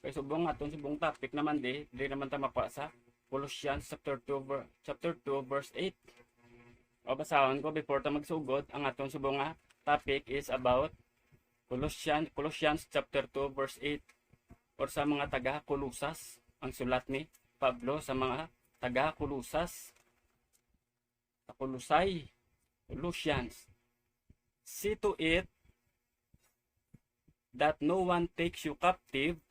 Kay subong aton subong topic naman di naman ta makuha sa Colossians chapter 2 verse 8. O basahon ko before ta magsugod, ang aton subong nga topic is about Colossians chapter 2 verse 8, or sa mga taga Kulusas, ang sulat ni Pablo sa mga taga Kulusas, sa Kulusay, Colossians. See to it that no one takes you captive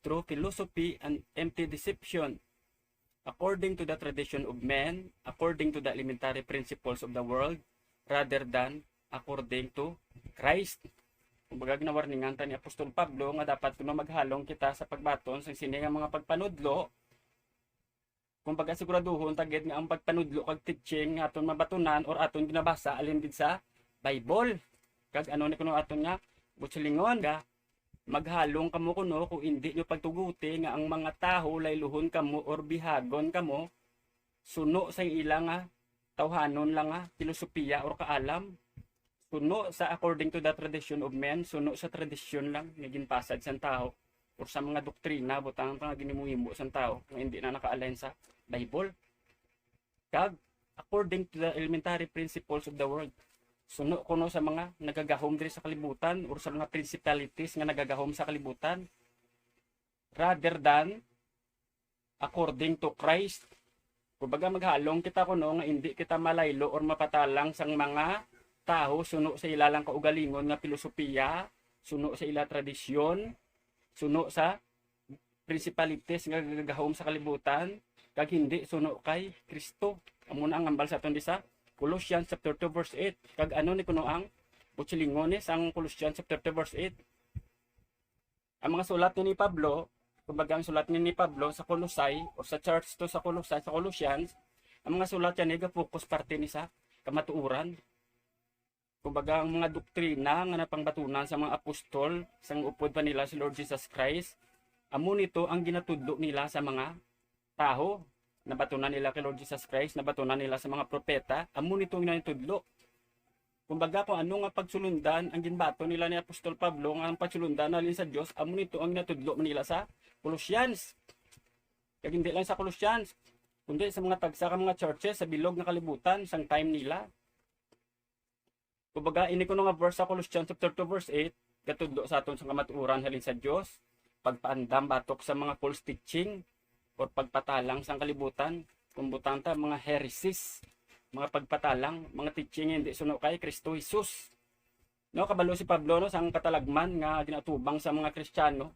through philosophy and empty deception, according to the tradition of men, according to the elementary principles of the world, rather than according to Christ. Kumbaga ginawarningan ta ni Apostol Pablo nga dapat kuno maghalong kita sa pagbaton sa sini nga mga pagpanudlo. Kumbaga siguraduhon tagid nga ang pagpanudlo kag teaching nga aton mabatunan or aton ginabasa alin gid sa Bible. Kag ano ni kuno aton nga butsulingon ga maghalong kamo kuno kung hindi nyo pagtuguti nga ang mga taho layluhon kamo or bihagon kamo suno sa ilang nga tawhanon lang nga filosofiya or kaalam, suno sa according to the tradition of men, suno sa tradisyon lang nga ginpasad sa tao or sa mga doktrina butang nga ginimuhimo sa tao nga hindi na naka-align sa Bible. Kag according to the elementary principles of the world, suno kuno sa mga nagagahom diri sa kalibutan or sa mga principalities nga nagagahom sa kalibutan, rather than according to Christ. Kumbaga maghalong kita kuno nga hindi kita malaylo or mapatalang sang mga tao suno sa ilalang kaugalingon nga filosofiya, suno sa ila tradisyon, suno sa principalities nga nagagahom sa kalibutan, kag hindi suno kay Kristo. Amo na ang ambal sa aton sa Colossians chapter 2 verse 8. Kag ano ni kuno ang butsilingones ang Colossians chapter 2 verse 8. Ang mga sulat ni Pablo, kumbaga ang sulat ni Pablo sa Colossae o sa church to sa Colossae, sa Colossians, ang mga sulat yan ay focus parte ni sa kamatuuran. Kumbaga ang mga doktrina nga napangbatunan sa mga apostol sang upod pa nila si Lord Jesus Christ, amo nito ang ginatudlo nila sa mga taho. Nabatunan nila kay Lord Jesus Christ, nabatunan nila sa mga propeta, amo nito ang ginatudlo. Kumbaga kung ano nga pagsulundan ang ginbato nila ni Apostol Pablo nga ang pagsulundan nalin sa Dios, amo nito ang ginatudlo nila sa Colossians. Kaya hindi lang sa Colossians, kundi sa mga tagsa ka mga churches sa bilog nga kalibutan sang time nila. Kumbaga ini ko nga verse sa Colossians chapter 2 verse 8, gatudlo sa aton sa kamatuoran halin sa Dios, pagpaandam batok sa mga false teaching or pagpatalang sang kalibutan, kumbutan ta mga heresies, mga pagpatalang, mga teaching hindi suno kay Kristo Jesus. No, kabalo si Pablo no sang katalagman nga ginatubang sa mga Kristiyano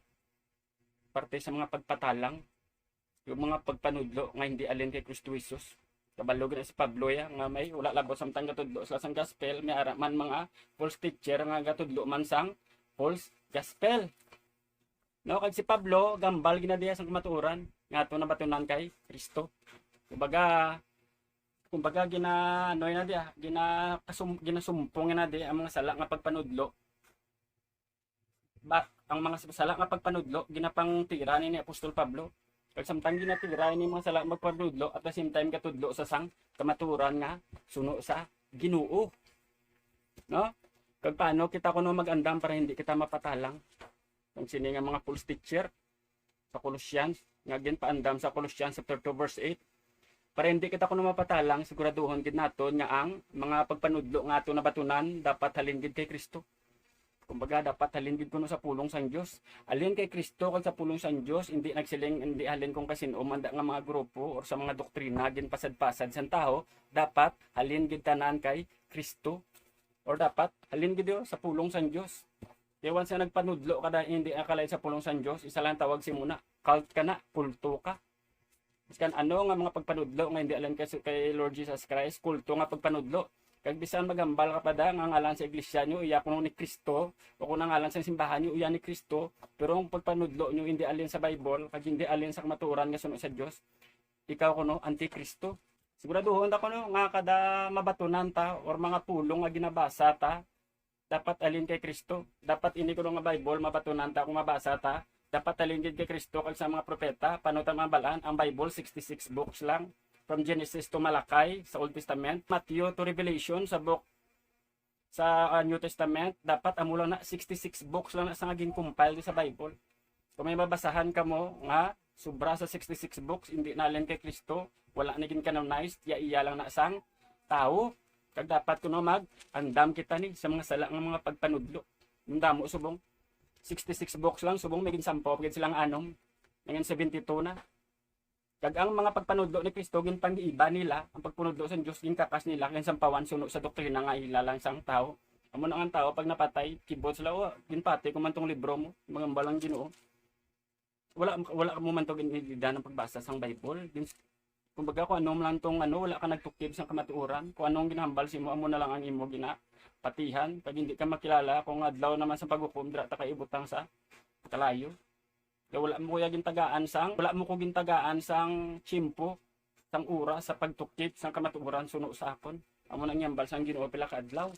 parte sa mga pagpatalang, yung mga pagpanudlo nga hindi alin kay Kristo Jesus. Kabalo gid si Pablo ya nga may wala labot samtang gatudlo sa sang gospel, may araman mga false teacher nga gatudlo man sang false gospel. No, kag si Pablo gambal ginadiya sang kamatuoran nga ato nabatunan kay Kristo. Kumbaga ano na dia, ginasumpong na di ang mga sala nga pagpanudlo. Ang mga sala nga pagpanudlo ginapang tira ni Apostol Pablo. Kag samtang ginatira ni mga sala nga pagpanudlo at the same time katudlo sa sang kamatuoran nga suno sa Ginoo. No? Kag paano kita kuno mag-andam para hindi kita mapatalang kung sini nga mga false teacher sa Colossians nga ginpaandam sa Colossians chapter 2 verse 8. Para hindi kita kuno mapatalang, siguraduhon gid naton nga ang mga pagpanudlo nga ato nabatunan dapat halin gid kay Kristo. Kumbaga dapat halin gid kuno sa pulong sang Dios. Alin kay Kristo kag sa pulong sang Dios, hindi nagsiling hindi halin kung kasinom anda nga mga grupo or sa mga doktrina ginpasad-pasad sang tao, dapat halin gid tanan kay Kristo. Or dapat halin gid sa pulong sang Dios. Kaya once na nagpanudlo kada hindi akalain sa pulong sang Dios, isa lang tawag si muna, cult ka na, kulto ka. Biskan ano nga mga pagpanudlo nga hindi alam kay Lord Jesus Christ, kulto nga pagpanudlo. Kag bisan magambal ka pa da nga ngalan sa iglesia nyo, iya kuno ni Kristo, o kung ngalan sa simbahan nyo, iya ni Kristo, pero ang pagpanudlo nyo hindi alin sa Bible, kag hindi alin sa kamatuoran nga sunod sa Dios, ikaw kuno anti-Kristo. Siguraduhon ta kuno nga kada mabatunan ta or mga pulong nga ginabasa ta, dapat alin kay Kristo. Dapat ini kuno nga Bible mabatunan ta kung mabasa ta, dapat alin gid kay Kristo kag sa mga propeta. Paano ta mabalaan ang Bible 66 books lang from Genesis to Malakay sa Old Testament, Matthew to Revelation sa book sa New Testament, dapat amo lang na 66 books lang na sa naging compile sa Bible. Kung may mabasahan ka mo nga sobra sa 66 books hindi nalin kay Kristo, wala na gin canonized, iya lang na sang tao. Kag dapat kuno mag andam kita ni sa mga sala nga mga pagpanudlo. Damo subong 66 books lang subong may gin 10 gid silang anom. Ngayon 72 na. Kag ang mga pagpanudlo ni Kristo gin pang-iba nila, ang pagpanudlo sa Dios gin kakas nila ken sampawan suno sa doktrina nga ilalang sang tao. Amo na ang tao pag napatay, kibot sila o ginpati ko man tong libro mo, mga balang Ginoo. Wala mo man to ginida ng pagbasa sang Bible. Kumbaga kung ano lang tong wala ka nagtukib sang kamatuoran, kung anong ginahambal simo amo na lang ang imo ginapatihan, pag hindi ka makilala kung adlaw naman sa paghukom dira ta kay ibutang sa kalayo. Kaya wala mo ko gintagaan sang tiyempo, sang oras sa pagtukib sang kamatuoran suno sa akon. Amo nang ginhambal sang Ginoo pila ka adlaw.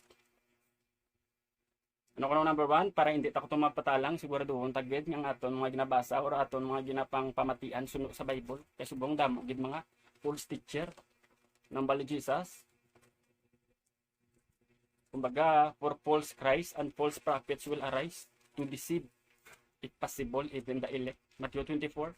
Ano ko number 1, para hindi ta ko mapatalang siguraduhon tagid nga aton mga ginabasa or aton mga ginapang pamatian suno sa Bible. Kay subong damo gid mga false teacher ng bali Jesus. Kumbaga, for false Christ and false prophets will arise to deceive, if possible, even the elect. Matthew 24.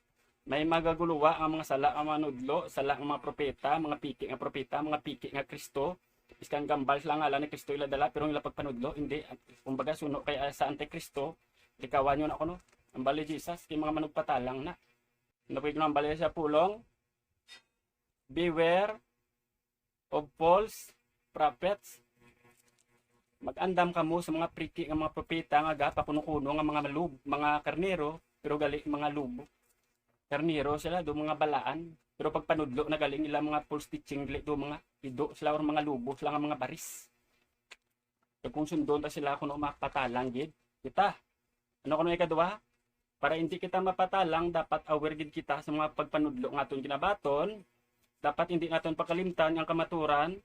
May magaguluwa ang mga sala ang mga nudlo, sala ang mga propeta, mga piki nga propeta, mga piki nga Kristo. Iskan gambal sila nga ala ni Kristo iladala pero ila pagpanudlo hindi. Kumbaga suno kay sa Antikristo, likawan yun ako no. Ang bali Jesus kay mga manugpatalang na. Napig nang bali sa pulong. Beware of false prophets. Mag-andam kamo sa mga priki nga mga propeta nga gapakuno-kuno nga mga karnero pero gali mga lubo. Karnero sila do mga balaan pero pag panudlo na galing ila mga false teaching do mga ido sila or mga lubo sila nga mga baris. Kung sundon ta sila kuno mapatalang gid kita. Ano kuno ikaduha? Para hindi kita mapatalang dapat aware gid kita sa mga pagpanudlo nga aton ginabaton. Dapat hindi natin pakalimtan ang kamaturan.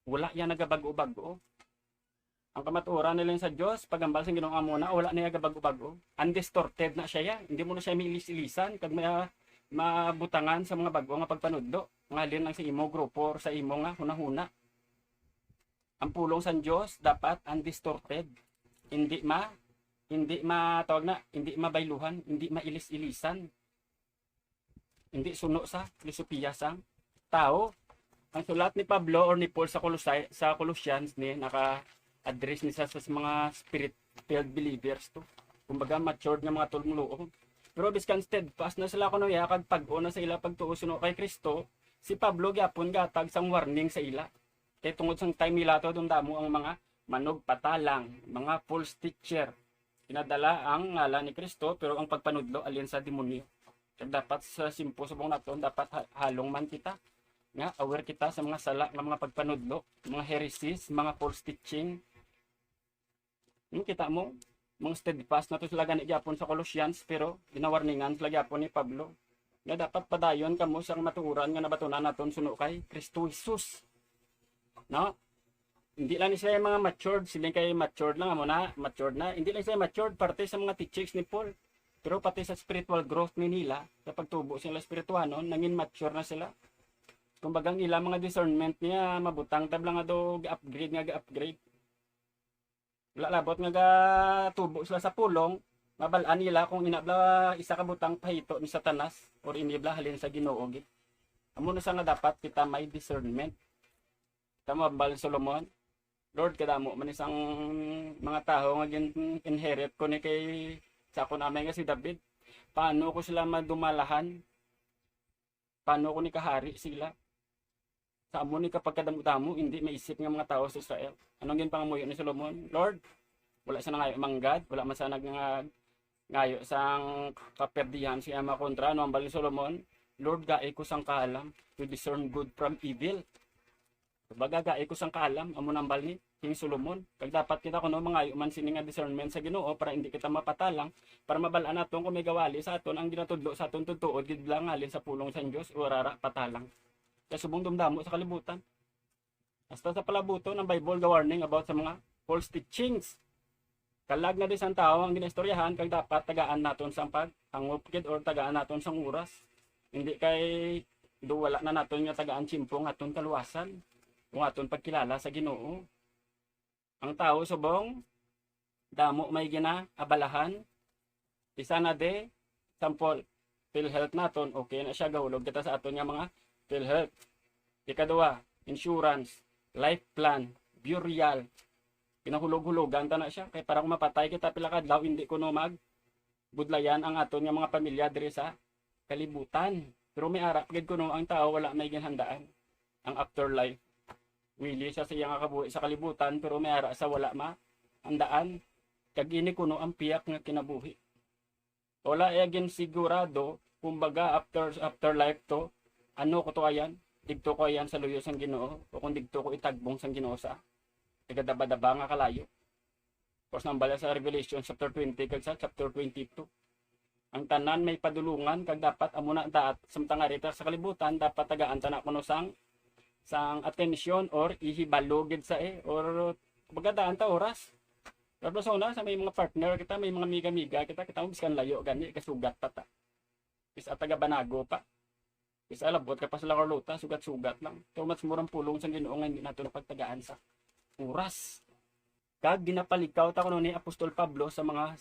Wala yan nagabago-bago. Ang kamaturan nila sa Diyos, pagambal sa Ginoong amo na, wala na nagabago-bago. Undistorted na siya yan. Hindi mo na siya milis-ilisan kag may mabutangan sa mga bago nga pagpanudlo. Ngalin lang sa imo grupo or sa imo nga hunahuna. Ang pulong sa Diyos dapat undistorted. Hindi mabailuhan, hindi mailis-ilisan. Hindi suno sa filosofiya sang tao. Ang sulat ni Pablo or ni Paul sa Colossians ni naka-address ni sa mga spirit-filled believers to. Kumbaga matured nga mga tulmuluo. Pero biskan steadfast na sila kuno ya kag pag-o na sa ila pagtuo suno kay Kristo, si Pablo gyapon gatag sang warning sa ila. Kay tungod sang time nila to damo ang mga manugpatalang, mga false teacher. Kinadala ang ngalan ni Kristo pero ang pagpanudlo alin sa demonyo. Dapat sa simpo subong naton dapat halong man kita nga aware kita sa mga sala nga mga pagpanudlo, mga heresies, mga false teaching. Kita mo mga steadfast na to sila gani gyapon sa Colossians pero ginawarningan sila gyapon ni Pablo nga dapat padayon kamo sa matuoran nga nabatunan naton suno kay Kristo Jesus. No? Hindi lang sila mga matured, sila kay matured lang amo na, matured na. Hindi lang sila matured parte sa mga teachings ni Paul. Pero pati sa spiritual growth ni nila, sa pagtubo sila spirituano, nangin mature na sila. Kumbaga ilang mga discernment niya, mabutang tabla nga do, ga-upgrade. Wala labot nga tubo sila sa pulong, mabalaan nila kung inabla isa ka butang pahito ni Satanas, or inibla halin sa Ginoo gid. Amo na sa nga dapat kita may discernment. Tama bal Solomon, Lord kadamo man isang mga tao nga inherit ko ni kay sa ako namin nga si David, paano ko sila madumalahan? Paano ko ni kahari sila? Sa amo ni kapag kadamo-damo, hindi maisip ng mga tao sa Israel. Anong ginpangamuyo ni Solomon? Lord, wala siya nangayo manggad, wala man siya ngayo sang kaperdihan siya makontra. Ano ang bali Solomon? Lord, gae ko sang kaalam to discern good from evil. Baga gae ko sang kaalam, amo nang bali King Solomon. Kag dapat kita kuno mangayo man sini nga discernment sa Ginoo para hindi kita mapatalang, para mabalaan naton kung may gawali sa aton ang ginatudlo sa aton tutuod gid lang halin sa pulong sa Dios o rara patalang. Kay subong dumdamo sa kalibutan. Hasta sa palabuton ng Bible ga warning about sa mga false teachings. Kalag na di sang tao ang ginaistoryahan kag dapat tagaan naton sang paghangop gid or tagaan naton sang oras. Hindi kay wala na naton nga tagaan tiyempo nga aton kaluwasan. Kung aton pagkilala sa Ginoo. Ang tao subong damo may ginaabalahan Isa na de, sample, PhilHealth naton, okay na siya, gahulog kita sa aton nga mga PhilHealth. Ikaduha, insurance, life plan, burial, pinahulog-hulogan ta na siya, kay para kung mapatay kita pila kadlaw, hindi ko no budlayan ang aton nga mga pamilya diri sa kalibutan. Pero may arap gid ko no ang tao wala may ginhandaan ang afterlife. Willi siya nga kabuhi sa kalibutan pero may ara sa wala handaan. Kag ini kuno ang piyak nga kinabuhi. Wala agin sigurado kumbaga afterlife to ano ko to ayan, digto ko ayan sa luyo sang Ginoo o kung digto ko itagbong sang Ginoo sa tigadaba-daba nga kalayo. Tapos nambala sa Revelation chapter 20 kag sa chapter 22. Ang tanan may padulungan kag dapat amo na daat samtang arita sa kalibutan dapat tagaan ta na kuno sang atensyon or ihibalo gid sa or bagadaan ta oras. Pero sa una sa may mga partner kita, may mga miga-miga kita mo biskan layo gani kasugat ta. Bisa taga Banago pa. Bisa labot ka pa sa Carlota, sugat-sugat lang. Pero mas murang pulong sa Ginoo nga hindi nato napagtagaan sa oras. Kag ginapalikaw ta kuno ni Apostol Pablo sa mga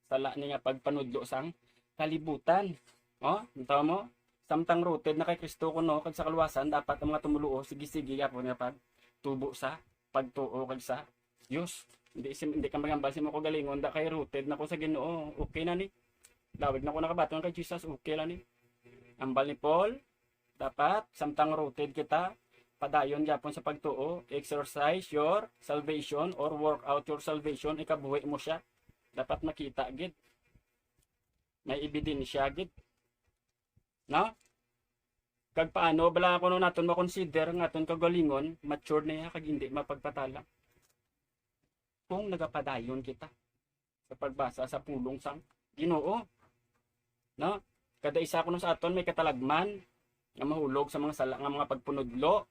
sala niya pagpanudlo sang kalibutan. Unta mo, samtang rooted na kay Kristo kuno kag sa kaluwasan dapat ang mga tumuluo sige-sige gyapon nga pag tubo sa pagtuo kag sa Dios. Hindi ka magambal mo ko galingon da kay rooted na ko sa Ginoo. Okay na ni. Lawig na ko nakabaton kay Jesus, okay lang ni. Ambal ni Paul dapat samtang rooted kita padayon gyapon sa pagtuo, exercise your salvation or work out your salvation, ikabuhi mo siya. Dapat makita gid. May ebidensya gid. No? Kag paano bala kuno naton ma-consider nga aton kagalingon, mature na kag hindi mapagpatala. Kung nagapadayon kita sa pagbasa sa pulong sang Ginoo. No? Kada isa kuno sa aton may katalagman nga mahulog sa mga sala nga mga pagpunudlo,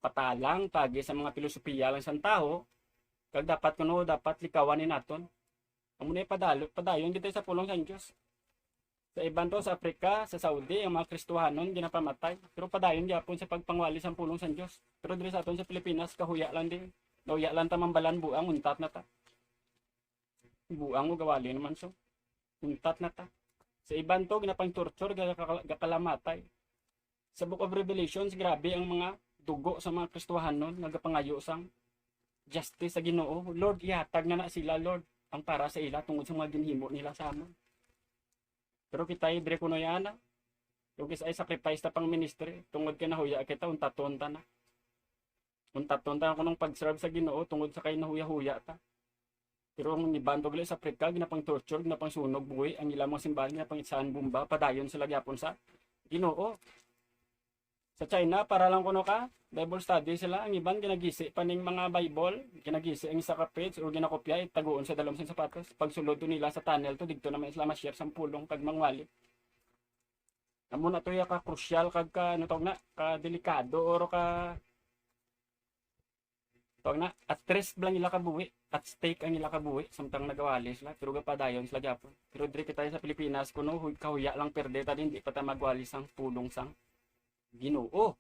patalang pagi sa mga filosofiya lang sang tao, kag dapat kuno dapat likawan ni naton. Amo na padayon kita sa pulong sang Dios. Sa iban to sa Afrika, sa Saudi, ang mga Kristohanon ginapamatay. Pero padayon gyapon sa pagpangwali sang pulong sang Dios. Pero diri sa aton sa Pilipinas kahuya lang din. Nauya lang ta mambalan buang untat na ta. Buang mo gawali naman so. Untat na ta. Sa iban to ginapang torture gakalamatay. Sa Book of Revelations grabe ang mga dugo sa mga Kristohanon nagapangayo sang justice sa Ginoo. Lord, ihatag na sila Lord ang para sa ila tungod sa mga ginhimo nila sa amon. Pero kita ibre kuno yana. Yung kisa ay sacrifice ta pang ministry tungod kay nahuya kita untaton ta na. Untaton ta kunong pag-serve sa Ginoo tungod sa kay nahuya-huya ta. Pero ang ibandog sa Afrika ginapang torture, ginapang sunog buhi ang ilang mga simbahan nga pang isaan bomba padayon sila gyapon sa Ginoo. Sa China para lang kuno ka Bible study sila ang iban ginagisi pa ning mga Bible, ginagisi ang isa ka page or ginakopya itaguon sa dalom sa sapatos. Pagsulod to nila sa tunnel to digto naman sila ma-share sa pulong kag mangwali. Amo na to ya ka crucial kag ka ano tawag na ka delikado or ka tawag na at risk lang ila kabuhi, at stake ang ila kabuhi samtang nagawali sila pero gapadayon sila gyapon. Pero diri tayo sa Pilipinas kuno kahuya lang perde ta din di pa ta magwali sang pulong sang Ginoo.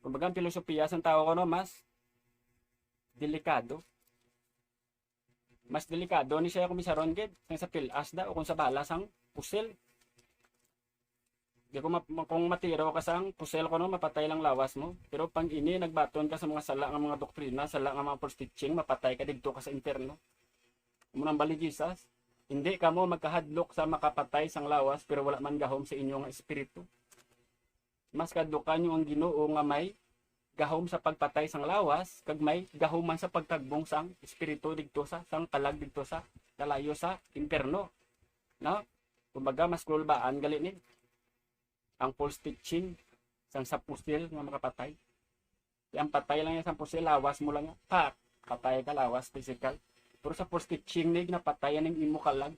Kumbaga ang filosofiya sa tao ko no, mas delikado. Mas delikado ni siya kumisaron gid sa pilasda o kung sa balas ang pusil. Di ko kung matiro ka sang pusil ko no, mapatay lang lawas mo. Pero pang ini nagbaton ka sa mga sala nga mga doktrina, sala nga mga false teaching, mapatay ka didto ka sa interno. Munang bali Jesus, hindi ka mo magkahadlok sa makapatay sang lawas pero wala man gahom sa inyong espiritu. Mas kadlukan nyo ang Ginoo nga may gahom sa pagpatay sang lawas kag may gahuman sa pagtagbong sang espiritu didto sa sang kalag didto sa kalayo sa impierno. No? Kumbaga mas kulbaan gali ni ang false teaching sang sa pusil nga makapatay. Ang patay lang yan sa pusil lawas mo lang pa patay ka lawas physical. Pero sa false teaching ni napatayan ning imo kalag.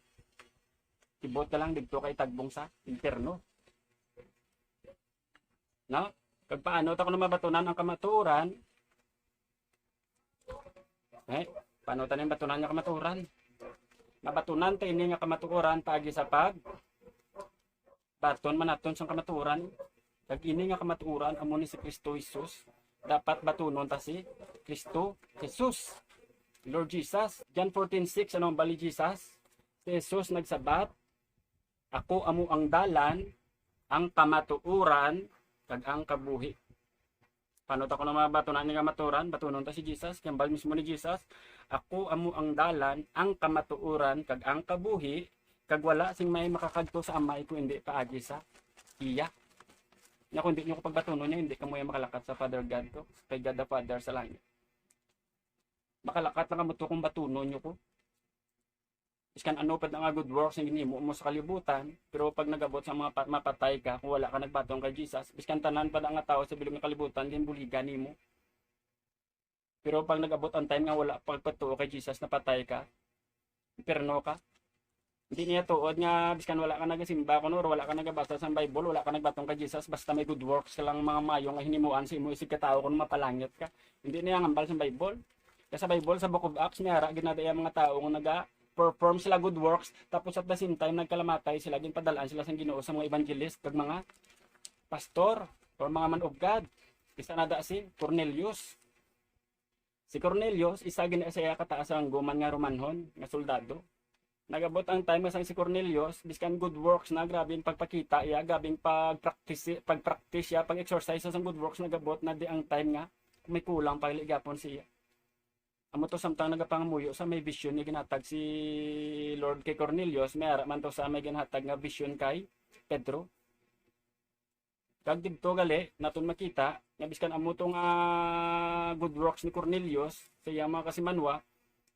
Tibot ka lang didto kay tagbong sa impierno. No? Kag paano ta kuno mabatunan ang kamatuoran? Paano ta ning batunan nga kamatuoran? Mabatunan ta ini nga kamatuoran paagi sa pag baton manaton sang kamatuoran. Kag ini nga kamatuoran amo ni si Kristo Jesus. Dapat batunon ta si Kristo Jesus. Lord Jesus. John 14:6 anong bali Jesus? Si Jesus nagsabat, ako amo ang dalan, ang kamatuuran, kag ang kabuhi. Paano ta ko na mabatunan ni kamaturan? Batunon ta si Jesus, kambal mismo ni Jesus, ako amo ang dalan, ang kamatuuran, kag ang kabuhi, kag wala sing may makakadto sa amay ko hindi paagi sa iya. Nya kung hindi nyo ko pagbatunon niya, hindi ka mo yung makalakat sa Father God ko, kay God the Father sa langit. Makalakat na kamuto kung batunon nyo ko. Iskan ano pa nga good works yung ginimo mo sa kalibutan, pero pag nagabot sa mga mapatay ka, kung wala ka nagbatong kay Jesus, iskan tanan pa nga tao sa bilog ng kalibutan, din buligan nimo. Pero pag nagabot ang time nga wala pagpatuo kay Jesus na patay ka, perno ka. Hindi niya tuod nga biskan wala ka nagasimba kuno or wala ka nagabasa sa Bible, wala ka nagbatong kay Jesus, basta may good works ka lang mga mayo nga hinimuan sa imo isig ka tao kun mapalangit ka. Hindi niya ngambal sa Bible. Kasi sa Bible sa Book of Acts niya ginadaya mga tao nga naga-perform sila good works tapos at the same time nagkalamatay sila ginpadalaan sila sa Ginoo sa mga evangelist kag mga pastor or mga man of God. Isa na da si Cornelius. Si Cornelius isa gina siya kataas ang guman nga Romanhon nga soldado. Nagabot ang time sa si Cornelius, biskan good works na grabing pagpakita iya, grabing pagpractice ya, pag-exercise sa good works nagabot na di ang time nga may kulang pagligapon siya. Amo to samtang nagapangamuyo sa may vision ni ginatag si Lord kay Cornelius, may ara man to sa may ginatag nga vision kay Pedro. Kag didto gali naton makita nga biskan amo to nga good works ni Cornelius sa iya mga kasimanwa,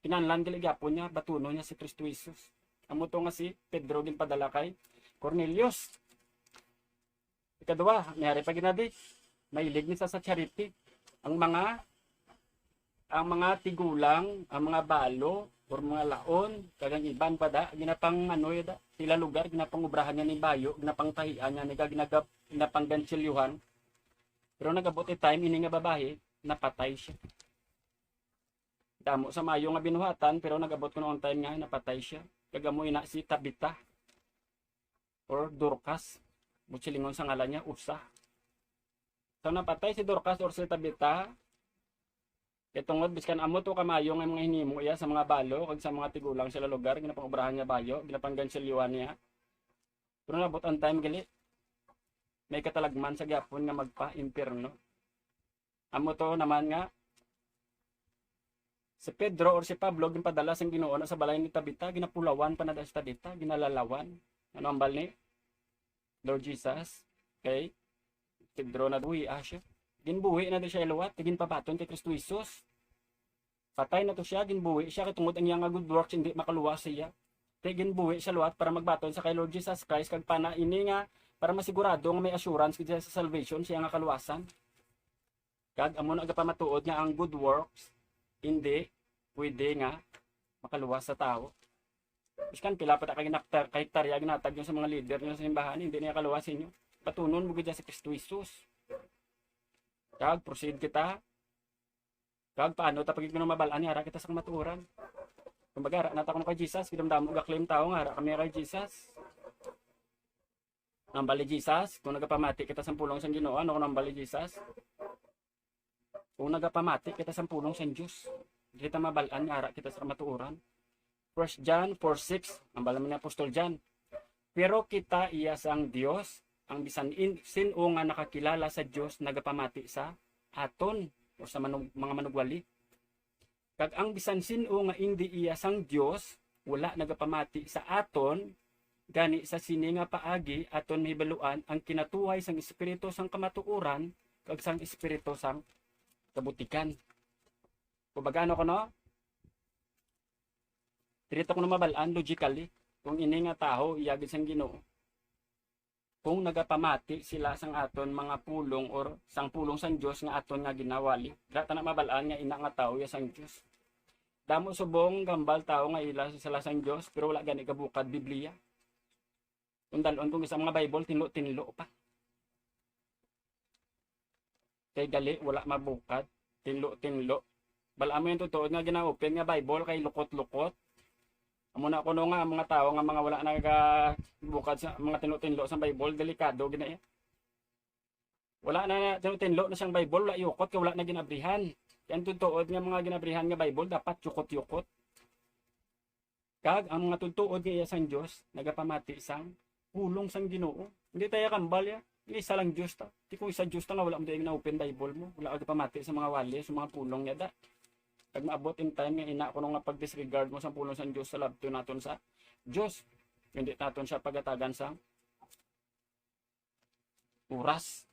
kinahanglan gali gyapon niya batunon niya si Kristo Jesus. Amo to nga si Pedro ginpadala kay Cornelius. Ikaduha, mayari pa ginadi, mahilig ni sa charity. Ang mga tigulang, ang mga balo or mga laon, kagang iban pa da, ginapang ano da, sila lugar ginapang ubrahan niya ni bayo, ginapang tahian niya ni ginapang gansilyuhan. Pero nagabot time ini nga babae, napatay siya. Damo sa mayo nga binuhatan pero nagabot ko noong time nga napatay siya. Kagamoy na si Tabita or Dorcas. Butsilingon sa ngalan niya Usa. So napatay si Dorcas or si Tabita. Itong biskan amo to kamayo nga mga hinimo iya sa mga balo kag sa mga tigulang sila lugar ginapangobrahan niya bayo, ginapanggan silyuan niya. Pero nabot ang time gali. May katalagman sa gyapon nga magpa-impierno. Amo to naman nga si Pedro or si Pablo ginpadala sang Ginoo na sa balay ni Tabita, ginapulawan pa na da si Tabita, ginalalawan. Ano ang bal ni Lord Jesus? Okay? Pedro na buhi siya. Ginbuhi na da siya iluwat, ginpabaton kay Kristo Jesus. Patay na to siya, ginbuhi siya kay tungod ang iyang good works hindi makaluwas siya. Kay ginbuhi siya luwat para magbaton sa kay Lord Jesus Christ kag pana ini nga para masigurado nga may assurance kay sa salvation siya nga kaluwasan. Kag amo na agapamatuod nga ang good works hindi pwede nga makaluwas sa tao. Iskan pila pa ta kay hektarya ginatag nyo sa mga leader nyo sa simbahan, hindi niya kaluwas inyo. Patunon mo gid sa Kristo Jesus. Kag proceed kita. Kag paano ta pagig mabalaan ara kita sa kamatuoran. Kumbaga ara nata kuno kay Jesus, gidamdamo ga claim tao nga ara kami kay Jesus. Nambali Jesus, kung nagapamati kita sa pulong sa Ginoo, ano kung nambali Jesus? Kung nagapamati kita sa pulong sa Diyos, kita mabalaan nga ara kita sa kamatuoran. 1 John 4:6, ang bala man ni Apostol John. Pero kita iya sang Dios, ang bisan sino nga nakakilala sa Dios nagapamati sa aton o sa mga manugwali. Kag ang bisan sino nga hindi iya sang Dios, wala nagapamati sa aton, gani sa sini nga paagi aton mahibaluan ang kinatuhay sang espiritu sang kamatuoran kag sang espiritu sang kabutikan. Kumbaga ano ko no? Dito ko na mabalaan logically kung ini nga tao iyagid sang Ginoo. Kung nagapamati sila sang aton mga pulong or sang pulong sang Dios nga aton nga ginawali, data na mabalaan nga ina nga tao ya sang Dios. Damo subong gambal tao nga ila sila sang Dios pero wala gani kabukad Biblia. Kung dalon kung isa mga Bible tinlo pa. Kay gali wala mabukad, tinlo. Balamo yung totoo nga gina-open nga Bible kay lukot-lukot. Amo na kuno nga mga tao nga mga wala nagabukad sa mga tinlo sa Bible, delikado gina. Wala na tinlo na siyang Bible, wala yukot kay wala na ginabrihan. Yan totoo nga mga ginabrihan nga Bible dapat yukot-yukot. Kag ang mga tutuod nga iya sang Dios nagapamati sang pulong sang Ginoo. Hindi tayo kambal ya. Isa lang Diyos ta. Di kung isa Diyos ta nga wala mo na open Bible mo. Wala ka pamati sa mga wali, sa mga pulong niya da. Pag maabot in time nga ina ko nga pag-disregard mo sa pulong sa Diyos sa labto naton sa Diyos. Hindi naton siya pagatagan sa oras.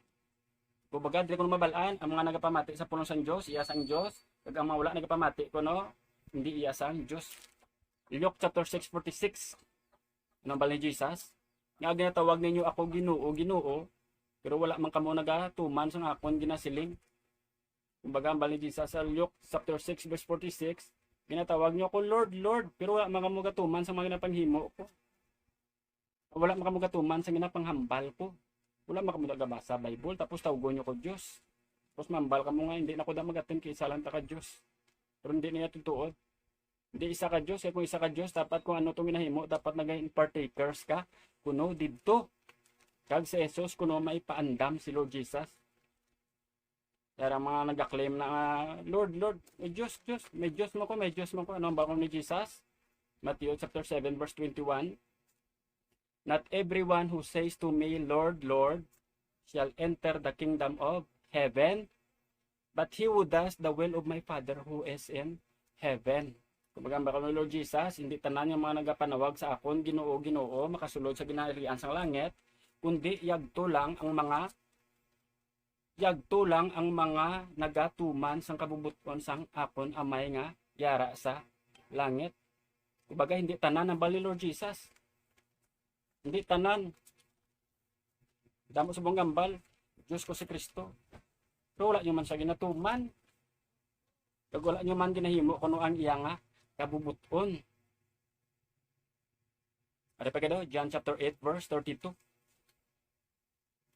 Kumbaga, di ko mabalaan ang mga nagapamati sa pulong sa Diyos, iya sang Diyos. Pag ang mga wala nagapamati ko no, hindi iya sang Diyos. Luke chapter 6:46. Anong bal ni Jesus? Nga ginatawag ninyo ako Ginoo, Ginoo, pero wala man kamo nagatuman sa akon ginasiling. Kumbaga, ang bal ni Jesus sa Luke chapter 6 verse 46, ginatawag niyo ako Lord, Lord, pero wala man kamo gatuman sa mga ginapanghimo ko. Wala man kamo gatuman sa ginapanghambal ko. Wala man kamo nagabasa Bible, tapos tawgon niyo ko Diyos. Tapos mambal kamo nga, hindi na ko da magatin kay isa lang ta ka Diyos. Pero hindi niya tutuod. Hindi isa ka Diyos, kung isa ka Diyos, dapat kung ano itong ginahimo, dapat naging partakers ka, kuno dito. Kag sa Jesus, kuno may paandam si Lord Jesus. Kaya mga nag-claim na, Lord, Lord, may Diyos, Diyos, may Diyos mo ko, may Diyos mo ko. Ano ang bakong ni Jesus? Matthew chapter 7 verse 21. Not everyone who says to me, Lord, Lord, shall enter the kingdom of heaven, but he who does the will of my Father who is in heaven. Kumbaga bakal ni Lord Jesus, hindi tanan yung mga nagapanawag sa akon, Ginoo, Ginoo, makasulod sa ginaharian sang langit, kundi yagto lang ang mga nagatuman sang kabubuton sang akon amay nga yara sa langit. Kumbaga hindi tanan ang bali Lord Jesus. Hindi tanan. Damo sa buong gambal, Diyos ko si Kristo. Pero wala nyo man sa ginatuman. Pag wala nyo man ginahimo kuno ang iya nga kabubuton. Ari pa kado, John chapter 8 verse 32.